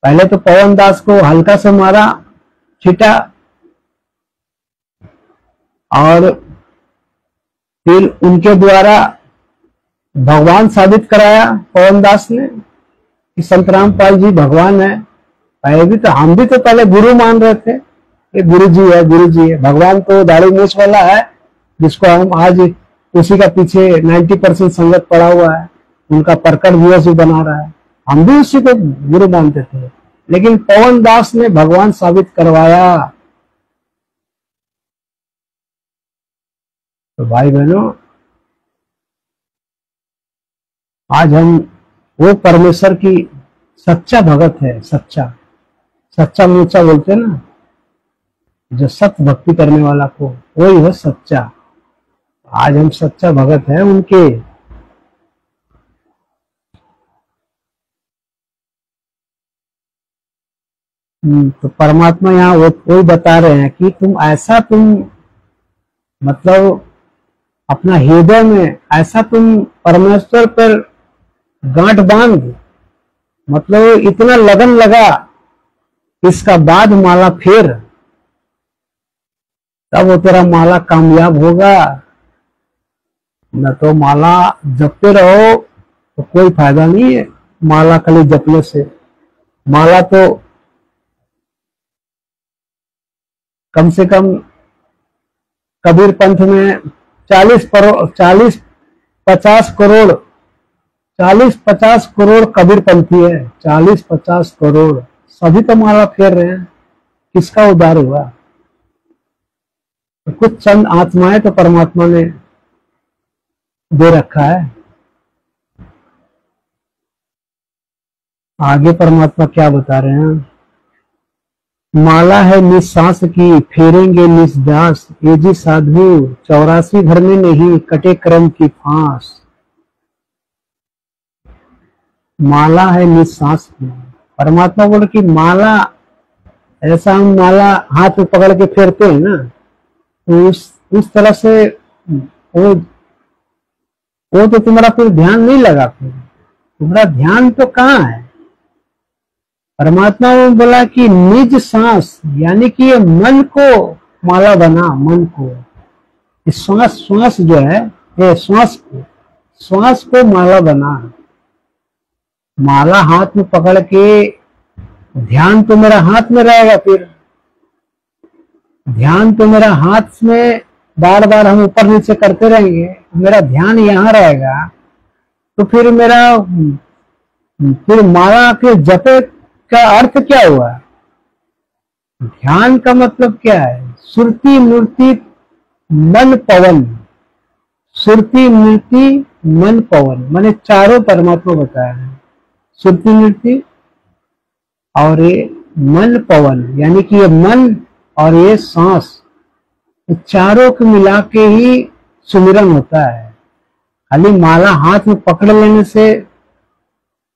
पहले तो पवन दास को हल्का से मारा छीटा, और फिर उनके द्वारा भगवान साबित कराया पवन दास ने कि संत रामपाल जी भगवान है। पहले भी तो हम भी तो पहले गुरु मान रहे थे, ये गुरु जी है, गुरु जी है। भगवान तो दाढ़ी मूछ वाला है, जिसको हम आज उसी का पीछे 90% संगत पड़ा हुआ है, उनका प्रकट दिवस भी बना रहा है। हम भी उसी को गुरु मानते थे, लेकिन पवन दास ने भगवान साबित करवाया। तो भाई बहनों, आज हम वो परमेश्वर की सच्चा भगत है, सच्चा मूचा बोलते हैं ना, जो सत्य भक्ति करने वाला को, वही है सच्चा। आज हम सच्चा भगत है उनके। तो परमात्मा यहाँ वही बता रहे हैं कि तुम मतलब अपना हृदय में ऐसा तुम परमेश्वर पर गांठ बांध, मतलब इतना लगन लगा, इसका बाद माला फेर, तब वो तेरा माला कामयाब होगा। न तो माला जपते रहो तो कोई फायदा नहीं है माला खाली जपने से। माला तो कम से कम कबीर पंथ में 40-50 करोड़ कबीर पंथी है, 40-50 करोड़, सभी तो माला फेर रहे हैं, किसका उद्धार हुआ? तो कुछ चंद आत्माएं तो परमात्मा ने दे रखा है। आगे परमात्मा क्या बता रहे हैं? माला है निस्सास की, फेरेंगे निस्दास, ये जी साधु 84 घर में नहीं, कटे कर्म की फांस। माला है निस्सास की, परमात्मा बोले कि माला, ऐसा हम माला हाथ में पकड़ के फेरते हैं ना, तो उस तरह से वो तो तुम्हारा फिर ध्यान नहीं लगा, फिर तुम्हारा ध्यान तो कहाँ है? परमात्मा ने बोला कि निज सांस, यानी कि ये मन को माला बना, मन को, श्वास जो है, ये श्वास को माला बना। माला हाथ में पकड़ के ध्यान तो मेरा हाथ में रहेगा, फिर ध्यान तो मेरा हाथ में बार बार हम ऊपर नीचे करते रहेंगे, मेरा ध्यान यहाँ रहेगा, तो फिर माला के जपे का अर्थ क्या हुआ? ध्यान का मतलब क्या है? सुरति मूर्ति मन पवन, सुरति मूर्ति मन पवन, मैंने चारों परमात्मा बताया है, सुरति मूर्ति और ये मन पवन, यानी कि ये मन और ये सांस, चारों को मिला के ही सुमिरन होता है। खाली माला हाथ में पकड़ लेने से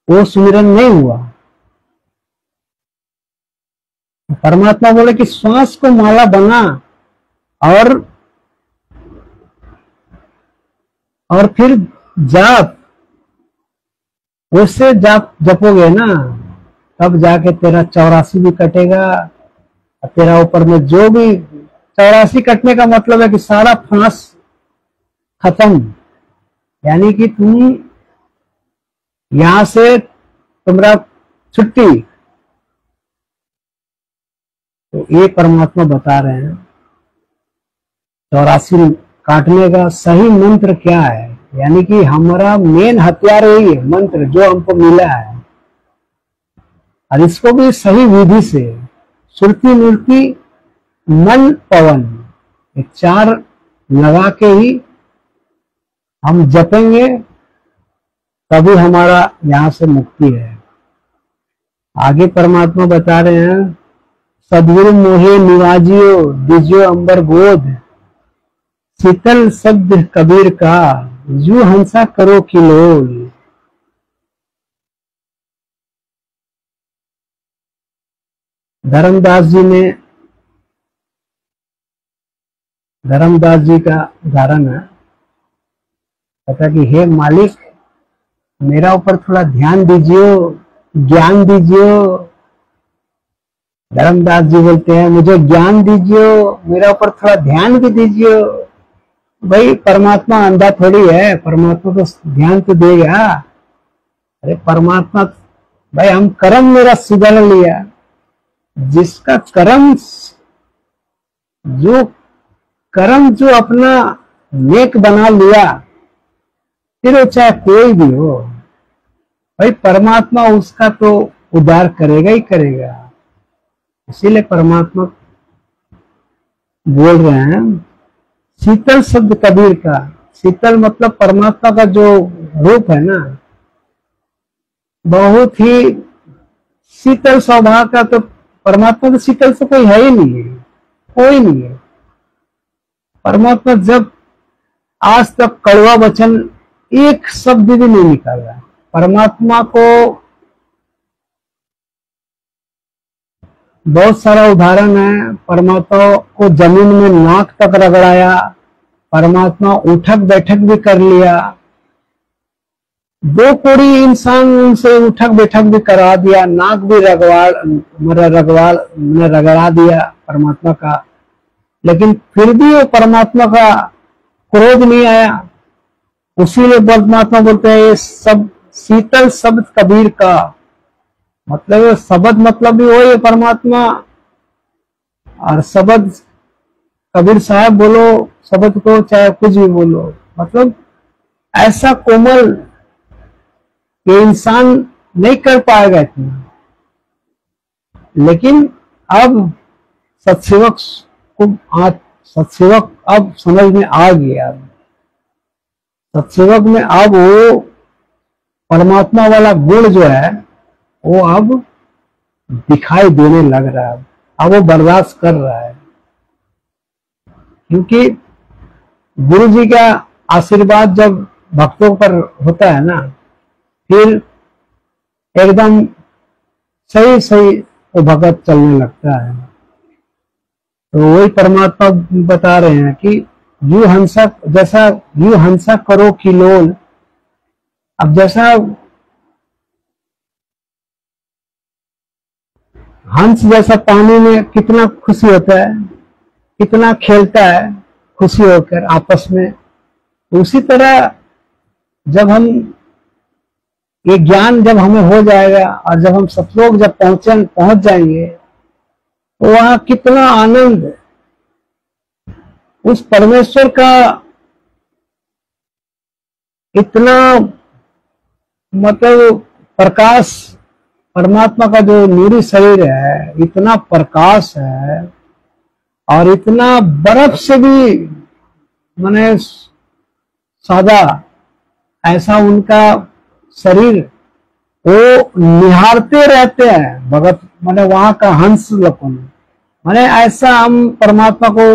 वो सुमिरन नहीं हुआ। परमात्मा बोले कि श्वास को माला बना और फिर जाप, उससे जाप जपोगे ना, तब जाके तेरा 84 भी कटेगा। तेरा ऊपर में जो भी 84 कटने का मतलब है कि सारा फांस खत्म, यानी कि तुम यहां से तुम्हारा छुट्टी। तो ये परमात्मा बता रहे हैं 84 काटने का सही मंत्र क्या है, यानी कि हमारा मेन हथियार यही है, मंत्र जो हमको मिला है, और इसको भी सही विधि से सुरति मूर्ति मन पवन, ये 4 लगा के ही हम जपेंगे, तभी हमारा यहां से मुक्ति है। आगे परमात्मा बता रहे हैं, सदगुरु मोहे निवाजियो दिजो अंबर गोद, शीतल शब्द कबीर का जू हंसा करो किलोल। धर्मदास जी का उदाहरण है, कहता कि हे मालिक मेरा ऊपर थोड़ा ध्यान दीजिए, ज्ञान दीजिए। धर्मदास जी बोलते हैं मुझे ज्ञान दीजिए, मेरा ऊपर थोड़ा ध्यान भी दीजिए। भाई परमात्मा अंधा थोड़ी है, परमात्मा को ध्यान तो देगा। अरे परमात्मा, भाई हम कर्म मेरा सुधर लिया, जिसका कर्म जो अपना नेक बना लिया, फिर वो चाहे कोई भी हो, भाई परमात्मा उसका तो उद्धार करेगा ही करेगा। इसीलिए परमात्मा बोल रहे हैं, शीतल शब्द कबीर का, शीतल मतलब परमात्मा का जो रूप है ना, बहुत ही शीतल स्वभाव का। तो परमात्मा तो शीतल से कोई है ही नहीं है, कोई नहीं है। परमात्मा जब आज तक कड़वा वचन एक शब्द भी नहीं निकाला। परमात्मा को बहुत सारा उदाहरण है, परमात्मा को जमीन में नाक तक रगड़ाया, परमात्मा उठक बैठक भी कर लिया, 2 कोड़ी इंसान उनसे उठक बैठक भी करा दिया, नाक भी रगड़ा दिया परमात्मा का, लेकिन फिर भी वो परमात्मा का क्रोध नहीं आया। उसीलिए परमात्मा बोलते हैं ये सब शीतल शब्द कबीर का, मतलब शब्द मतलब भी वही है परमात्मा। और शब्द कबीर साहब बोलो, शब्द को चाहे कुछ भी बोलो, मतलब ऐसा कोमल ये इंसान नहीं कर पाएगा इतना। लेकिन अब सत्सेवक अब समझ में आ गया, सत्सेवक में अब वो परमात्मा वाला गुण जो है वो अब दिखाई देने लग रहा है, अब वो बर्दाश्त कर रहा है। क्योंकि गुरु जी का आशीर्वाद जब भक्तों पर होता है ना, फिर एकदम सही वो भगत चलने लगता है। तो वही परमात्मा बता रहे हैं कि यू हंसा करो किलोल। अब जैसा हंस जैसा पानी में कितना खुशी होता है, कितना खेलता है खुशी होकर आपस में, उसी तरह जब हम ये ज्ञान जब हमें हो जाएगा और जब हम सतलोक जब पहुंच जाएंगे तो वहां कितना आनंद, उस परमेश्वर का इतना मतलब प्रकाश, परमात्मा का जो नीरी शरीर है इतना प्रकाश है और इतना बर्फ से भी माने सादा ऐसा उनका शरीर, वो निहारते रहते हैं भगत माने वहां का हंस लपन, माने ऐसा हम परमात्मा को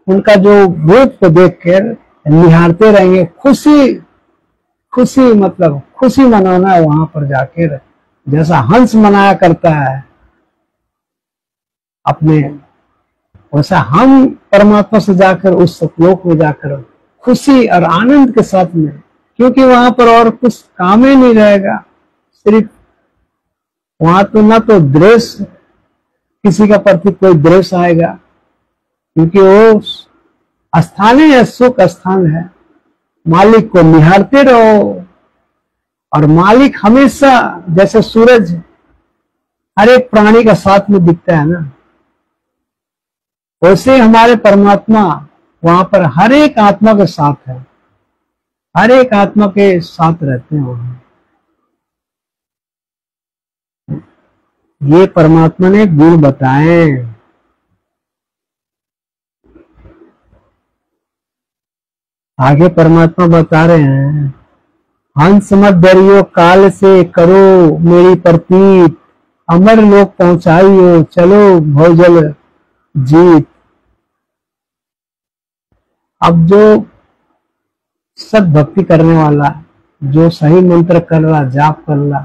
उनका जो रूप को देख कर निहारते रहेंगे। खुशी खुशी मतलब खुशी मनाना है वहां पर जाकर, जैसा हंस मनाया करता है अपने, वैसा हम परमात्मा से जाकर उस सतलोक में जाकर खुशी और आनंद के साथ में, क्योंकि वहां पर और कुछ काम ही नहीं रहेगा, सिर्फ वहां तो ना तो द्वेष, किसी का प्रति कोई द्वेष आएगा, क्योंकि वो स्थान है, सुख स्थान है। मालिक को निहारते रहो और मालिक हमेशा, जैसे सूरज हर एक प्राणी का साथ में दिखता है ना, वैसे हमारे परमात्मा वहां पर हर एक आत्मा के साथ है, हर एक आत्मा के साथ रहते हैं वहां। ये परमात्मा ने गुण बताए। आगे परमात्मा बता रहे हैं, हंस मत डरियो काल से करो मेरी प्रतीत, अमर लोक पहुंचाइयो चलो भवजल जीत। अब जो सत भक्ति करने वाला, जो सही मंत्र कर रहा, जाप कर रहा,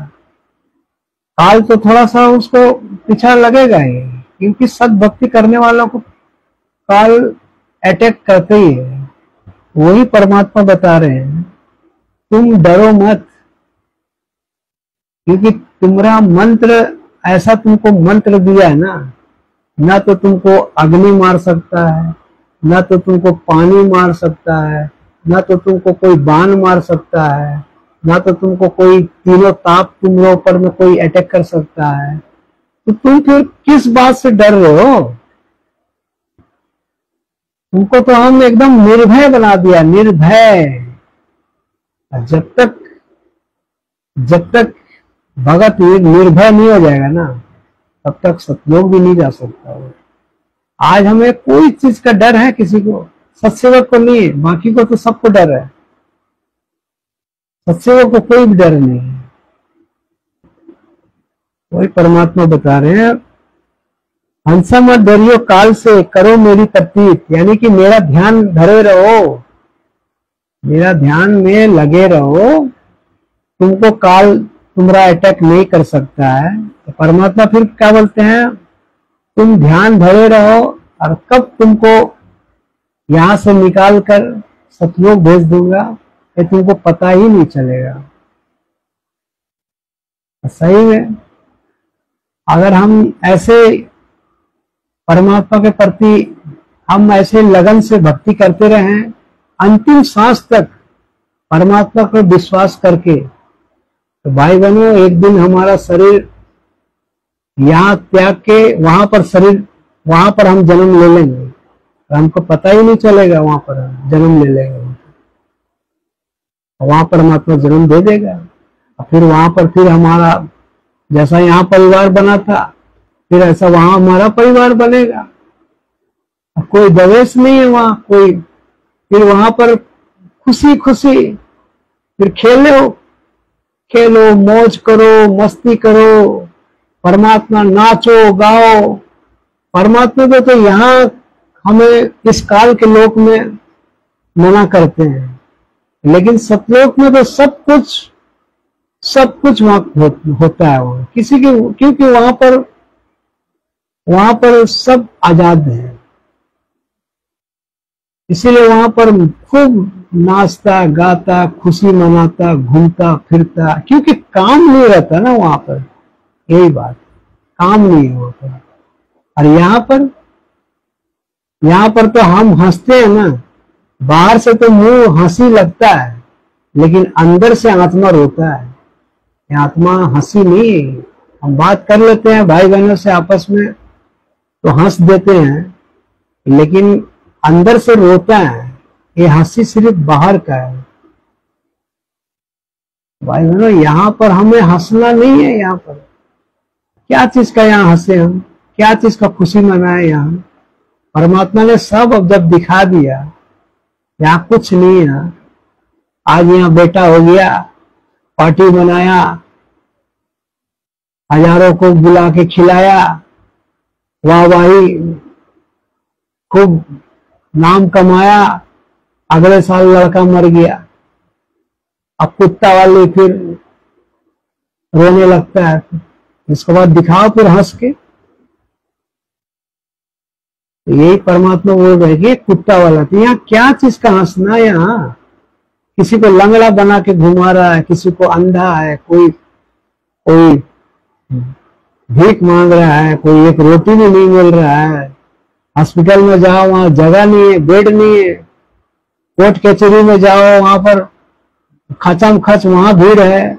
काल तो थोड़ा सा उसको पीछा लगेगा ही, क्योंकि सत भक्ति करने वालों को काल अटैक करते ही है। वही परमात्मा बता रहे हैं, तुम डरो मत, क्योंकि तुम्हारा मंत्र ऐसा तुमको मंत्र दिया है ना तो तुमको अग्नि मार सकता है, ना तो तुमको पानी मार सकता है, ना तो तुमको कोई बाण मार सकता है, ना तो तुमको कोई तीनों ताप तुम्हारे ऊपर में कोई अटैक कर सकता है। तो तुम फिर किस बात से डर रहे हो? तुमको तो हम एकदम निर्भय बना दिया, निर्भय। जब तक भगत निर्भय नहीं हो जाएगा ना, तब तक सतलोक भी नहीं जा सकता। आज हमें कोई चीज का डर है किसी को? सत्सेवक को नहीं है, बाकी को तो सबको डर है, सत्सेवक को कोई भी डर नहीं है। वही परमात्मा बता रहे हैं, हंसा मत डरियो काल से करो मेरी प्रतीत, यानी कि मेरा ध्यान धरे रहो, मेरा ध्यान में लगे रहो, तुमको काल तुम्हारा अटैक नहीं कर सकता है। तो परमात्मा फिर क्या बोलते हैं, तुम ध्यान धरे रहो और कब तुमको यहां से निकाल कर सतलोक भेज दूंगा ये तुमको पता ही नहीं चलेगा। सही में अगर हम ऐसे परमात्मा के प्रति हम ऐसे लगन से भक्ति करते रहें अंतिम सांस तक परमात्मा को विश्वास करके, तो भाई बहनों एक दिन हमारा शरीर यहाँ त्याग के वहां पर शरीर, वहां पर हम जन्म ले लेंगे, हमको पता ही नहीं चलेगा, वहां पर जन्म ले लेंगे, वहां परमात्मा जन्म दे देगा। और फिर वहां पर फिर हमारा जैसा यहाँ परिवार बना था फिर ऐसा वहां हमारा परिवार बनेगा। कोई द्वेष नहीं है वहां कोई, फिर वहां पर खुशी खुशी फिर खेलो मौज करो मस्ती करो, परमात्मा नाचो गाओ। परमात्मा को तो यहाँ हमें इस काल के लोक में मना करते हैं, लेकिन सतलोक में तो सब कुछ वहां होता है वहां किसी की, क्योंकि वहां पर सब आजाद है, इसीलिए वहां पर खूब नाचता गाता खुशी मनाता घूमता फिरता, क्योंकि काम नहीं रहता ना वहां पर, यही बात, काम नहीं है वहां पर। और यहाँ पर तो हम हंसते हैं ना, बाहर से तो मुंह हंसी लगता है लेकिन अंदर से आत्मा रोता है। ये आत्मा हंसी नहीं है। हम बात कर लेते हैं भाई बहनों से आपस में तो हंस देते हैं, लेकिन अंदर से रोता है। ये हंसी सिर्फ बाहर का है। भाई बहनों, यहाँ पर हमें हंसना नहीं है। यहाँ पर क्या चीज का यहाँ हंसे हम, क्या चीज का खुशी मनाए? यहाँ परमात्मा ने सब अब जब दिखा दिया, यहाँ कुछ नहीं है। आज यहाँ बेटा हो गया, पार्टी बनाया, हजारों को बुला के खिलाया, वाह वाही, खूब नाम कमाया। अगले साल लड़का मर गया, अब कुत्ता वाले फिर रोने लगता है। इसके बाद दिखाओ फिर हंस के। तो यही परमात्मा बोल रहे कि कुत्ता वाला, तो यहाँ क्या चीज का हंसना? यहाँ किसी को लंगड़ा बना के घुमा रहा है, किसी को अंधा है, कोई कोई भीख मांग रहा है, कोई एक रोटी भी नहीं मिल रहा है। हॉस्पिटल में जाओ, वहां जगह नहीं है, बेड नहीं है। कोर्ट कचहरी में जाओ, वहां पर खचम खच वहां भीड़ है।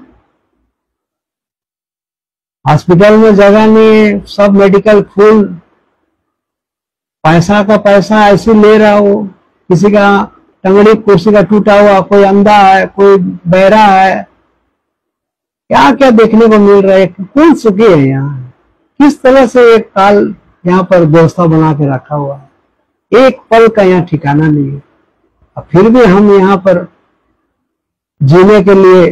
हॉस्पिटल में जगह नहीं है, सब मेडिकल फुल। पैसा का पैसा ऐसे ले रहा हो। किसी का टंगड़ी कुर्सी का टूटा हुआ, कोई अंधा है, कोई बहरा है। क्या क्या देखने को मिल रहा है। कौन सुखी है यहाँ? किस तरह से एक काल यहाँ पर व्यवस्था बना के रखा हुआ है। एक पल का यहाँ ठिकाना नहीं है। और फिर भी हम यहाँ पर जीने के लिए,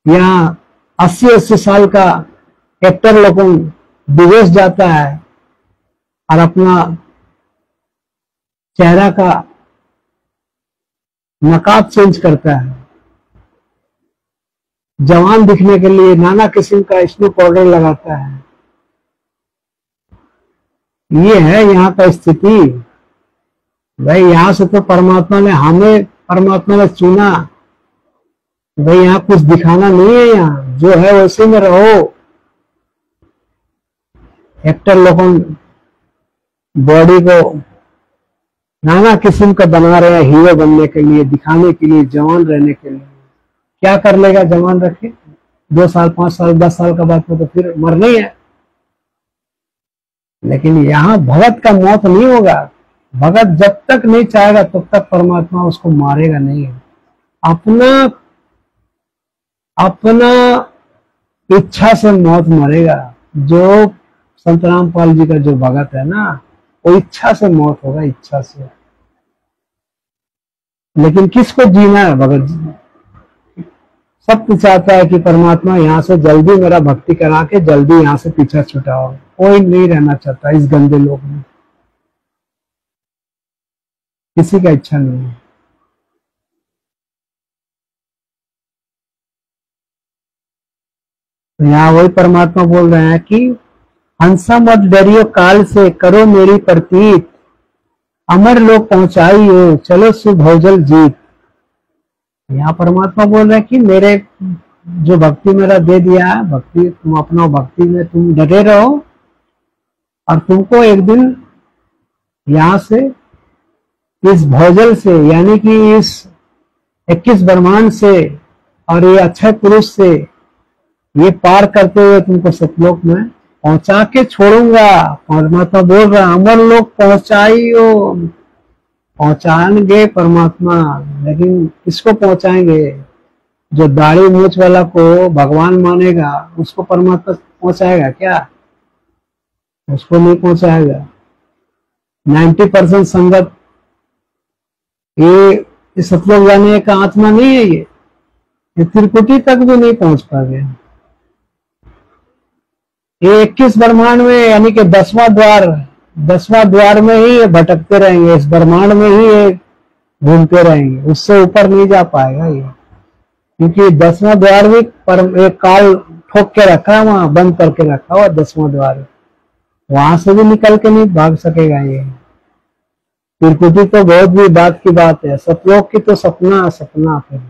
यहाँ 80-80 साल का एक्टर लोगों विदेश जाता है और अपना चेहरा का नकाब चेंज करता है। जवान दिखने के लिए नाना किस्म का स्नो पाउडर लगाता है। ये है यहाँ का स्थिति। भाई यहाँ से तो परमात्मा ने हमें, परमात्मा ने चुना। भाई यहाँ कुछ दिखाना नहीं है, यहाँ जो है वैसे में रहो। एक्टर लोगों बॉडी को नाना किस्म का बना रहे हैं हीरो बनने के लिए, दिखाने के लिए, जवान रहने के लिए। क्या कर लेगा जवान रखे? 2 साल, 5 साल, 10 साल का बाद में तो फिर मरना ही है। लेकिन यहाँ भगत का मौत नहीं होगा। भगत जब तक नहीं चाहेगा तब तक परमात्मा उसको मारेगा नहीं। अपना अपना इच्छा से मौत मरेगा। जो संत रामपाल जी का जो भगत है ना, वो इच्छा से मौत होगा, इच्छा से। लेकिन किसको जीना है? भगत जी सब चाहता है कि परमात्मा यहाँ से जल्दी मेरा भक्ति करा के जल्दी यहाँ से पीछा छुटाओ। कोई नहीं रहना चाहता इस गंदे लोक में, किसी का इच्छा नहीं है। तो यहाँ वही परमात्मा बोल रहे हैं कि हंसा मत डरियो काल से, करो मेरी प्रतीत, अमर लोग पहुंचाई हो, चलो सुभोजल जीत। यहाँ परमात्मा बोल रहे हैं कि मेरे जो भक्ति मेरा दे दिया है, भक्ति तुम अपना, भक्ति में तुम डटे रहो और तुमको एक दिन यहाँ से, इस भोजल से, यानी कि इस 21 ब्रह्मांड से और ये अक्षय पुरुष से ये पार करते हुए तुमको सतलोक में पहुंचा के छोड़ूंगा। परमात्मा बोल रहा अमर लोग पहुंचाइयो, पहुंचाएंगे परमात्मा। लेकिन किसको पहुंचाएंगे? जो दाढ़ी मूछ वाला को भगवान मानेगा उसको परमात्मा पहुंचाएगा क्या? उसको नहीं पहुंचाएगा। 90% संगत ये सतलोक जाने का आत्मा नहीं है। ये त्रिकुटी तक भी नहीं पहुंच पाएंगे। ये 21 ब्रह्मांड में, यानी कि 10वां द्वार में ही ये भटकते रहेंगे। इस ब्रह्मांड में ही ये घूमते रहेंगे, उससे ऊपर नहीं जा पाएगा ये। क्योंकि 10वां द्वार भी एक काल ठोक के रखा है, वहां बंद करके रखा हुआ 10वां द्वार। वहां से भी निकल के नहीं भाग सकेगा ये। त्रिकुटी तो बहुत भी बात की बात है। सतलोक की तो सपना फिर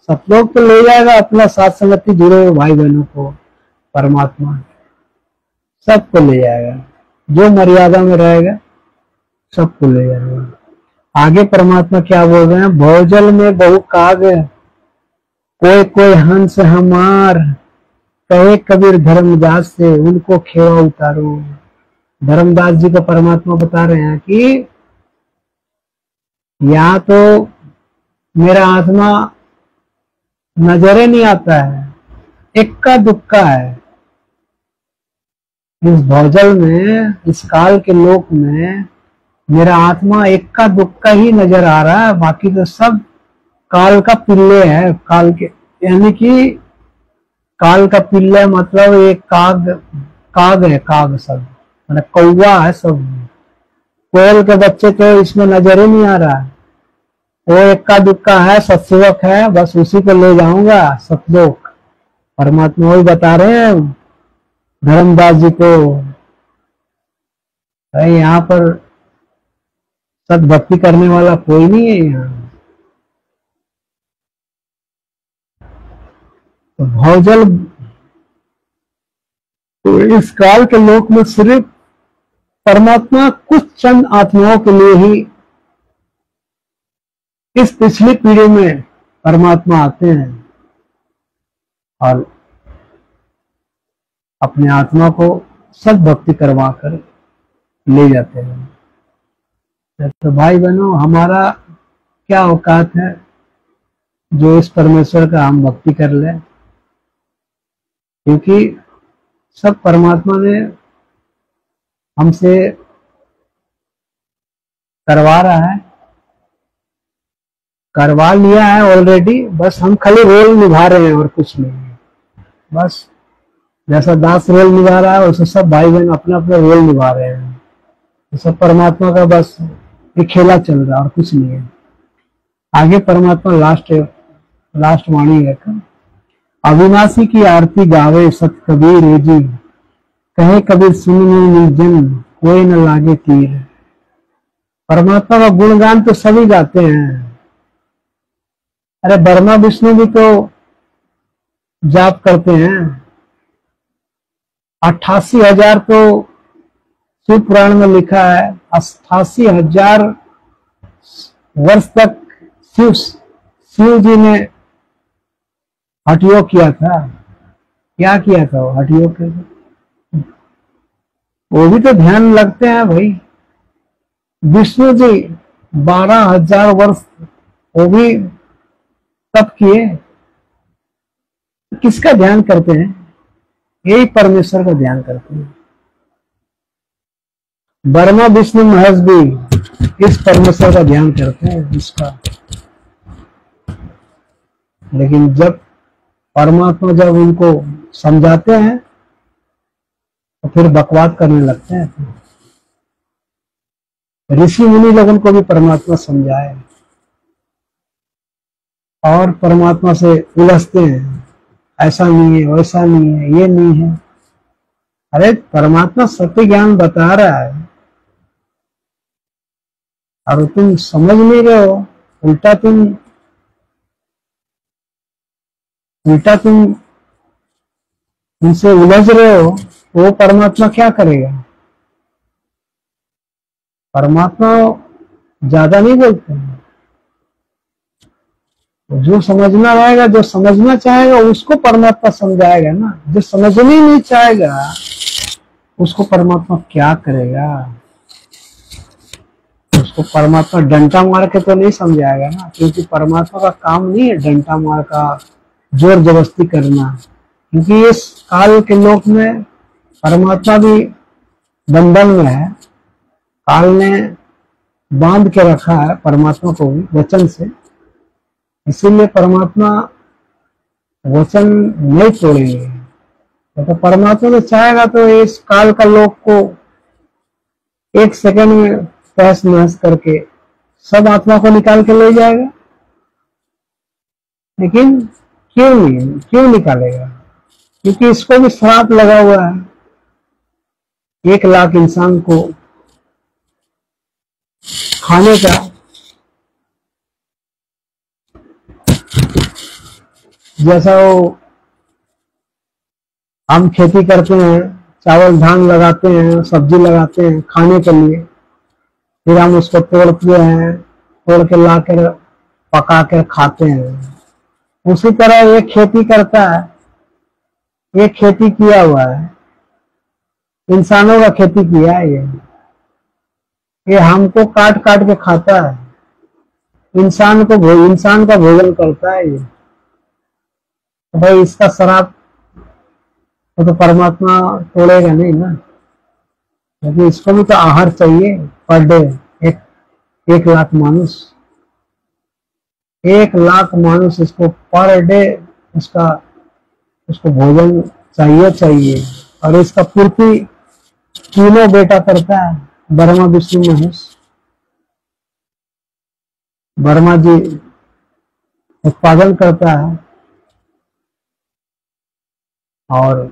सतलोक तो ले जाएगा अपना साथ संगति जुड़े हुए भाई बहनों को। परमात्मा सबको ले जाएगा, जो मर्यादा में रहेगा सबको ले जाएगा। आगे परमात्मा क्या बोल रहे हैं? भोजल में बहु काग कोई कोई हंस हमार, कहे कबीर धर्मदास से उनको खेवा उतारो। धर्मदास जी को परमात्मा बता रहे हैं कि यहाँ तो मेरा आत्मा नजरे नहीं आता है, इक्का दुक्का है। इस भौजल में, इस काल के लोक में मेरा आत्मा इक्का दुक्का ही नजर आ रहा है, बाकी तो सब काल का पिल्ले है। काल के यानी कि काल का पिल्ले मतलब एक काग है, काग सब मतलब कौवा है सब। कोयल के बच्चे तो इसमें नजर ही नहीं आ रहा है, वो इक्का दुक्का है, सत्सेवक है, बस उसी को ले जाऊंगा सतलोक। परमात्मा वही बता रहे हैं धर्मदास जी को, यहाँ पर सत भक्ति करने वाला कोई नहीं है यहाँ। तो भौजल तो इस काल के लोक में सिर्फ परमात्मा कुछ चंद आत्माओं के लिए ही इस पिछली पीढ़ी में परमात्मा आते हैं और अपने आत्मा को सत भक्ति करवा कर ले जाते हैं। तो भाई बहनों, हमारा क्या औकात है जो इस परमेश्वर का हम भक्ति कर लें, क्योंकि सब परमात्मा ने हमसे करवा रहा है, करवा लिया है ऑलरेडी, बस हम खाली रोल निभा रहे हैं और कुछ नहीं है। बस जैसा दास रोल निभा रहा है वैसे सब भाई बहन अपना अपना रोल निभा रहे हैं। तो सब परमात्मा का बस एक खेला चल रहा है और कुछ नहीं है। आगे परमात्मा लास्ट वाणी है, अविनाशी की आरती गावे सत कबीर जी, कहे कबीर सुनने निर्जन कोई न लागे तीर। परमात्मा का गुणगान तो सभी गाते हैं। अरे ब्रह्मा विष्णु भी तो जाप करते हैं। 88,000 तो शिव पुराण में लिखा है, 88,000 वर्ष तक शिव जी ने हठ योग किया था। क्या किया था वो हठ योग के? वो भी तो ध्यान लगते हैं भाई। विष्णु जी 12,000 वर्ष वो भी तप किए। किसका ध्यान करते हैं? यही परमेश्वर का ध्यान करते हैं। ब्रह्मा विष्णु महेश भी इस परमेश्वर का ध्यान करते हैं, इसका। लेकिन जब परमात्मा जब उनको समझाते हैं तो फिर बकवाद करने लगते हैं। ऋषि मुनि लोगों को भी परमात्मा समझाए और परमात्मा से उलझते हैं, ऐसा नहीं है, वैसा नहीं है, ये नहीं है। अरे परमात्मा सत्य ज्ञान बता रहा है और तुम समझ नहीं रहे हो, उल्टा तुम उनसे उलझ रहे हो, तो वो परमात्मा क्या करेगा? परमात्मा ज्यादा नहीं बोलते हैं। जो समझना रहेगा, जो समझना चाहेगा उसको परमात्मा समझाएगा ना। जो समझना ही नहीं चाहेगा उसको परमात्मा क्या करेगा? उसको परमात्मा डंडा मार के तो नहीं समझाएगा ना, क्योंकि परमात्मा का काम नहीं है डंडा मार का जोर जबरदस्ती करना। क्योंकि इस काल के लोक में परमात्मा भी बंधन में है। काल ने बांध के रखा है परमात्मा को भी वचन से, इसीलिए परमात्मा वचन नहीं तोड़ेंगे। तो परमात्मा ने चाहेगा तो इस काल का लोक को 1 सेकंड में तहस नहस करके सब आत्मा को निकाल के ले जाएगा। लेकिन क्यों निकालेगा? क्योंकि इसको भी श्राप लगा हुआ है। 1 लाख इंसान को खाने का। जैसा वो हम खेती करते हैं, चावल धान लगाते हैं, सब्जी लगाते हैं खाने के लिए, फिर हम उसको तोड़ते हैं, तोड़ के ला कर पका कर खाते हैं। उसी तरह एक खेती करता है, एक खेती किया हुआ है, इंसानों का खेती किया है, ये हमको काट काट के खाता है, इंसान का भोजन करता है ये। तो भाई इसका श्राप वो तो परमात्मा तोड़ेगा नहीं ना, क्योंकि इसको भी तो आहार चाहिए पर डे। 1 लाख मानुष, 1 लाख मानुष इसको पर डे उसको भोजन चाहिए। और इसका पूर्ति तीनों बेटा करता है, ब्रह्मा विष्णु महेश। ब्रह्मा जी उत्पादन करता है और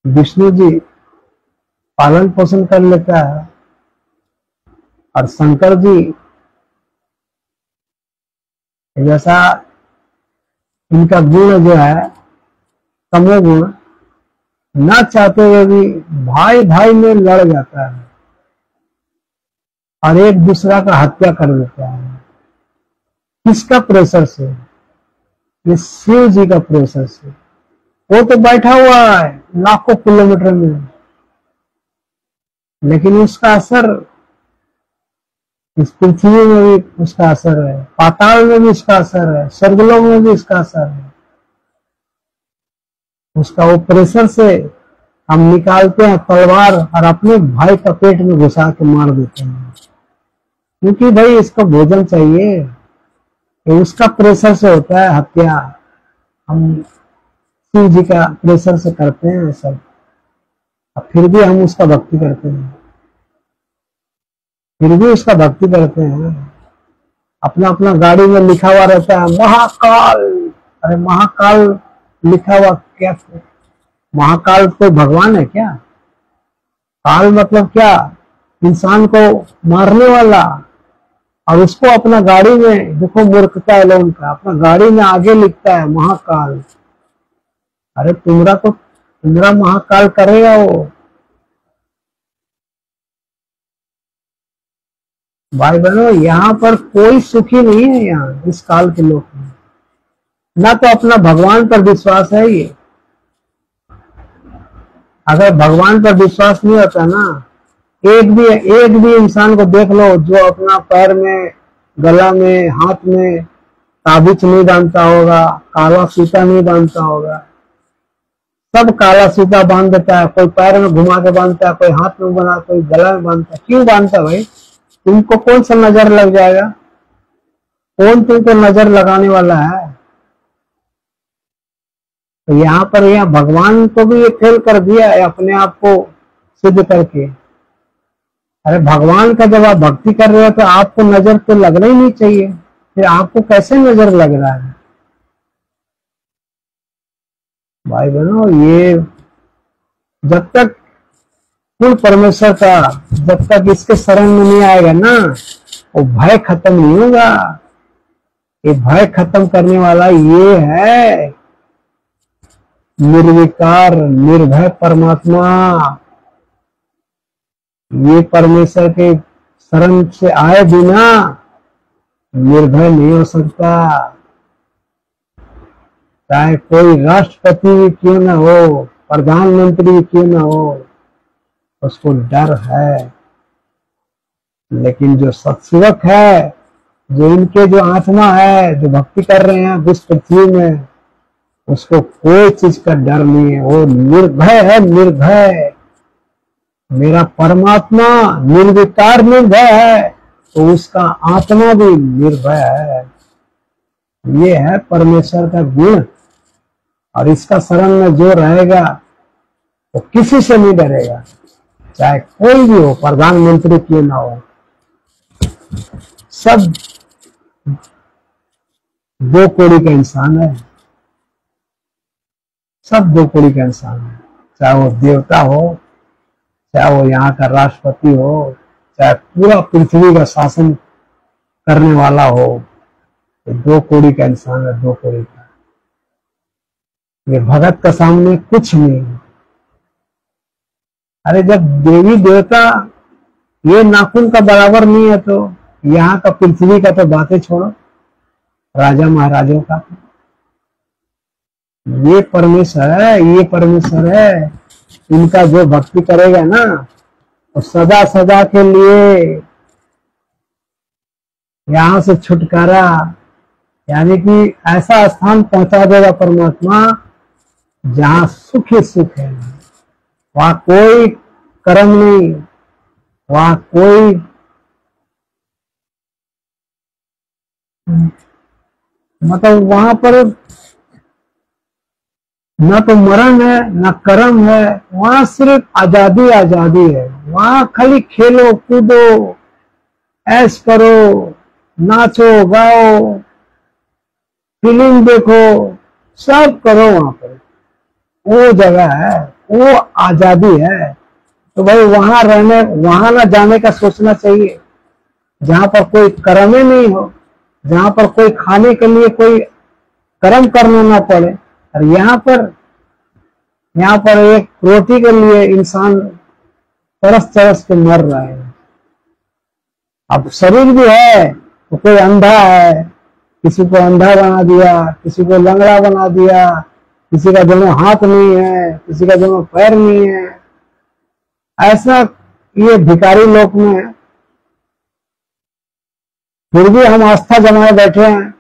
विष्णु जी पालन पोषण कर लेता है, और शंकर जी जैसा इनका गुण जो है तमोगुण, ना चाहते हुए भी भाई भाई में लड़ जाता है और एक दूसरा का हत्या कर देता है। किसका प्रेशर से? ये शिव जी का प्रेशर से। वो तो बैठा हुआ है लाखों किलोमीटर में, लेकिन उसका असर इस पृथ्वी में भी उसका असर है, पाताल में भी उसका असर है, स्वर्गलोक में भी उसका असर है। उसका वो प्रेशर से हम निकालते हैं तलवार और अपने भाई का पेट में घुसा के मार देते हैं, क्योंकि भाई इसको भोजन चाहिए। तो उसका प्रेशर से होता है हत्या। हम शिव जी का प्रेशर से करते हैं सब, और फिर भी हम उसका भक्ति करते हैं, अपना अपना गाड़ी में लिखा हुआ रहता है महाकाल। अरे महाकाल लिखा हुआ क्या? महाकाल कोई भगवान है क्या? काल मतलब क्या? इंसान को मारने वाला। और उसको अपना गाड़ी में, देखो मूर्खता है लोगों का, अपना गाड़ी में आगे लिखता है महाकाल। अरे तुम्हारा महाकाल करेगा वो। भाई बहनों, यहाँ पर कोई सुखी नहीं है। यहाँ इस काल के लोग में ना तो अपना भगवान पर विश्वास है। ये अगर भगवान पर विश्वास नहीं होता ना, एक भी इंसान को देख लो जो अपना पैर में, गला में, हाथ में ताबीज नहीं बांधता होगा, काला फीता नहीं बांधता होगा। सब काला फीता बांध देता है, कोई पैर में घुमा के बांधता है, कोई हाथ में बना, कोई गला में बांधता है। क्यों बांधता है भाई? तुमको कौन सा नजर लग जाएगा? कौन तुमको नजर लगाने वाला है? तो यहाँ पर भगवान को भी ये फेल कर दिया है अपने आप को सिद्ध करके। अरे भगवान का जब आप भक्ति कर रहे हो तो आपको नजर तो लगना ही नहीं चाहिए, फिर आपको कैसे नजर लग रहा है? भाई बहनों, ये जब तक कुल परमेश्वर का, जब तक इसके शरण में नहीं आएगा ना, वो भय खत्म नहीं होगा। ये भय खत्म करने वाला ये है निर्विकार निर्भय परमात्मा। ये परमेश्वर के शरण से आए बिना निर्भय नहीं हो सकता। चाहे कोई राष्ट्रपति क्यों न हो, प्रधानमंत्री क्यों न हो, उसको डर है। लेकिन जो सत्सेवक है, जो इनके जो आत्मा है, जो भक्ति कर रहे हैं इस पृथ्वी में, उसको कोई चीज का डर नहीं है। वो निर्भय है, निर्भय। मेरा परमात्मा निर्विकार निर्भय है, तो उसका आत्मा भी निर्भय है। ये है परमेश्वर का गुण। और इसका शरण में जो रहेगा वो किसी से नहीं डरेगा, चाहे कोई भी हो, प्रधानमंत्री क्यों ना हो। सब 2 कौड़ी का इंसान है, सब 2 कौड़ी का इंसान है। चाहे वो देवता हो, चाहे वो यहाँ का राष्ट्रपति हो, चाहे पूरा पृथ्वी का शासन करने वाला हो, ये 2 कौड़ी का इंसान है, 2 कौड़ी का। ये भगत का सामने कुछ नहीं। अरे जब देवी देवता ये नाखून का बराबर नहीं है, तो यहाँ का पृथ्वी का तो बातें छोड़ो। राजा महाराजों का। ये परमेश्वर है, ये परमेश्वर है। इनका जो भक्ति करेगा ना तो सदा सदा के लिए यहां से छुटकारा, यानी कि ऐसा स्थान पहुंचा देगा परमात्मा जहां सुख ही सुख है। वहां कोई कर्म नहीं, वहां कोई मतलब वहां पर न तो मरण है न कर्म है, वहां सिर्फ आजादी आजादी है। वहां खाली खेलो कूदो, ऐश करो, नाचो गाओ, फिल्म देखो, सब करो। वहां पर वो जगह है, वो आजादी है। तो भाई वहां रहने, वहां ना जाने का सोचना चाहिए जहां पर कोई कर्म ही नहीं हो, जहां पर कोई खाने के लिए कोई कर्म करना ना पड़े। और यहाँ पर एक रोटी के लिए इंसान तरस तरस के मर रहा है। अब शरीर भी है तो कोई अंधा है, किसी को अंधा बना दिया, किसी को लंगड़ा बना दिया, किसी का दोनों हाथ नहीं है, किसी का दोनों पैर नहीं है। ऐसा ये भिखारी लोक में है। फिर भी हम आस्था जमाए बैठे हैं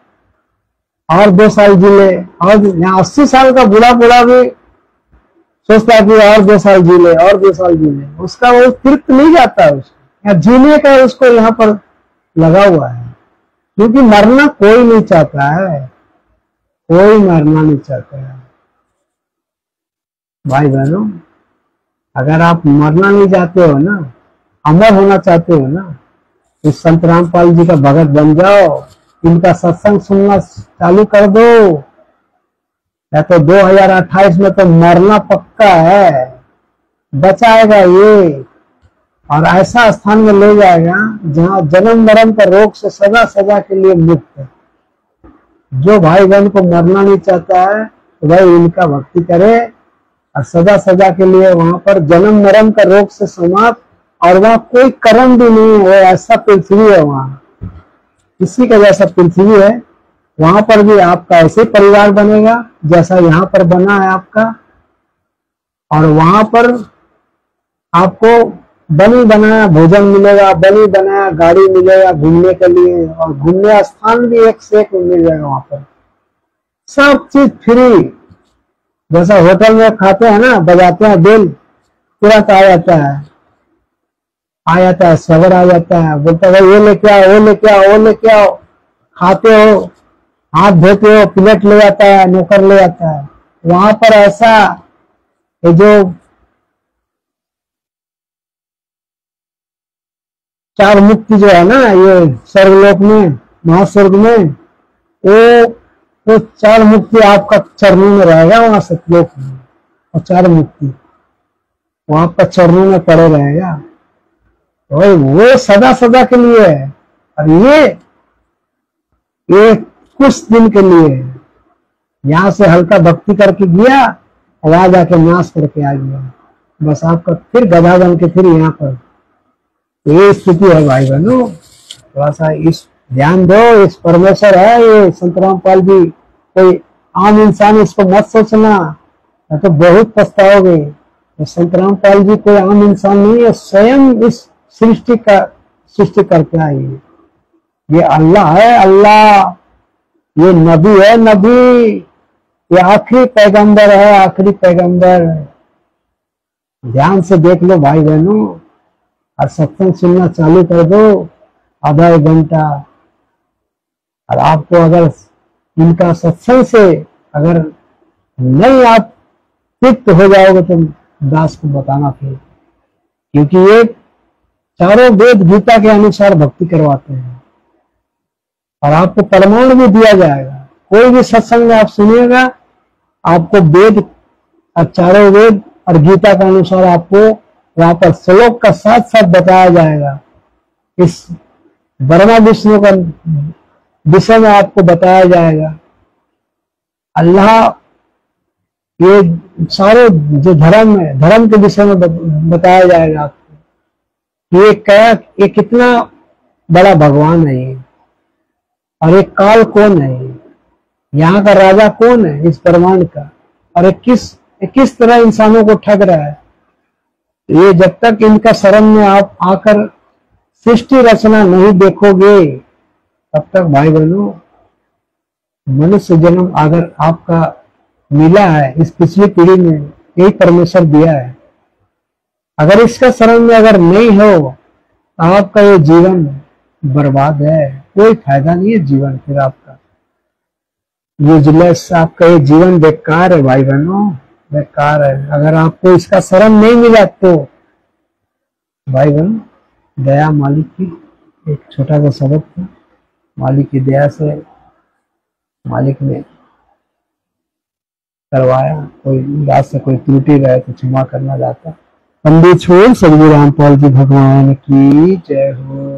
और 2 साल जी ले। और यहाँ 80 साल का बूढ़ा भी सोचता है कि और 2 साल जी ले, और 2 साल जी ले। उसका वो तृप्त नहीं जाता है, उसको या जीने का उसको यहाँ पर लगा हुआ है। क्योंकि मरना कोई नहीं चाहता है, कोई मरना नहीं चाहता है। भाई बहनों, अगर आप मरना नहीं चाहते हो ना, अमर होना चाहते हो ना, तो संत रामपाल जी का भगत बन जाओ, इनका सत्संग सुनना चालू कर दो। या तो 2028 में तो मरना पक्का है, बचाएगा ये और ऐसा स्थान में ले जाएगा जहां जन्म मरण का रोग से सदा सदा के लिए मुक्त है। जो भाई बहन को मरना नहीं चाहता है तो भाई इनका भक्ति करे और सदा सदा के लिए वहां पर जन्म मरण का रोग से समाप्त। और वहां कोई कर्म भी नहीं है, ऐसा पृथ्वी है वहां, इसी का जैसा पृथ्वी है। वहां पर भी आपका ऐसे परिवार बनेगा जैसा यहाँ पर बना है आपका। और वहां पर आपको बनी बनाया भोजन मिलेगा, बनी बनाया गाड़ी मिलेगा घूमने के लिए, और घूमने स्थान भी एक से एक मिल जाएगा वहां पर। सब चीज फ्री, जैसा होटल में खाते हैं ना, बजाते हैं बिल, तुरंत आ जाता है सबर आ जाता है, बोलता है ये लेके आओ, वो लेके आओ, वो लेके आओ। खाते हो, हाथ धोते हो, प्लेट ले जाता है, नौकर ले जाता है। वहां पर ऐसा ये जो 4 मुक्ति जो है ना, ये स्वर्गलोक में, महास्वर्ग में, वो 4 मुक्ति आपका चरणों में रहेगा वहां सतलोक में। और 4 मुक्ति वो आपका चरणों में पड़े रहेगा। तो वो सदा सदा के लिए है। और ये कुछ दिन के लिए है। यहाँ से हल्का भक्ति करके गया और वहां जाके नाश करके आ गया, बस आपका फिर गधा बन के फिर यहाँ पर। ये स्थिति है भाई बहनों, थोड़ा सा इस ध्यान दो। इस परमेश्वर है ये संत रामपाल जी, कोई आम इंसान इसको मत सोचना, तो बहुत पछताओगे। तो संत रामपाल जी कोई आम इंसान नहीं है, स्वयं इस सृष्टि करके आए। ये अल्लाह है, अल्लाह। ये नबी है, नबी। ये आखिरी पैगंबर है, आखिरी पैगंबर। ध्यान से देख लो भाई बहनों, और सत्संग सुनना चालू कर दो आधा 1 घंटा। और आपको अगर इनका सत्संग से अगर नहीं आप तृप्त हो जाओगे तो दास को बताना फिर, क्योंकि ये चारों वेद गीता के अनुसार भक्ति करवाते हैं। और आपको प्रमाण भी दिया जाएगा। कोई भी सत्संग में आप सुनिएगा, आपको वेद और चारों वेद और गीता के अनुसार आपको वहां पर श्लोक का साथ साथ बताया जाएगा। इस ब्रह्मा विष्णु का विषय में आपको बताया जाएगा। अल्लाह, ये सारे जो धर्म है, धर्म के विषय में बताया जाएगा आपको। ये कितना बड़ा भगवान है। और एक काल कौन है, यहाँ का राजा कौन है इस ब्रह्मांड का, और किस तरह इंसानों को ठग रहा है। ये जब तक इनका शरण में आप आकर सृष्टि रचना नहीं देखोगे, तब तक भाई बहनों, मनुष्य जन्म अगर आपका मिला है इस पिछली पीढ़ी में, यही परमेश्वर दिया है, अगर इसका शरण में अगर नहीं हो तो आपका ये जीवन बर्बाद है, कोई फायदा नहीं है जीवन फिर आपका, यूजलेस, आपका ये जीवन बेकार है भाई बहनों, बेकार है। अगर आपको इसका शरण नहीं मिला तो भाई बहनों, दया मालिक की, एक छोटा सा सबक था, मालिक की दया से मालिक ने करवाया, कोई रात से कोई त्रुटि रहे तो क्षमा करना चाहता। पंडित छोड़ सदगुरु रामपाल जी भगवान की जय हो।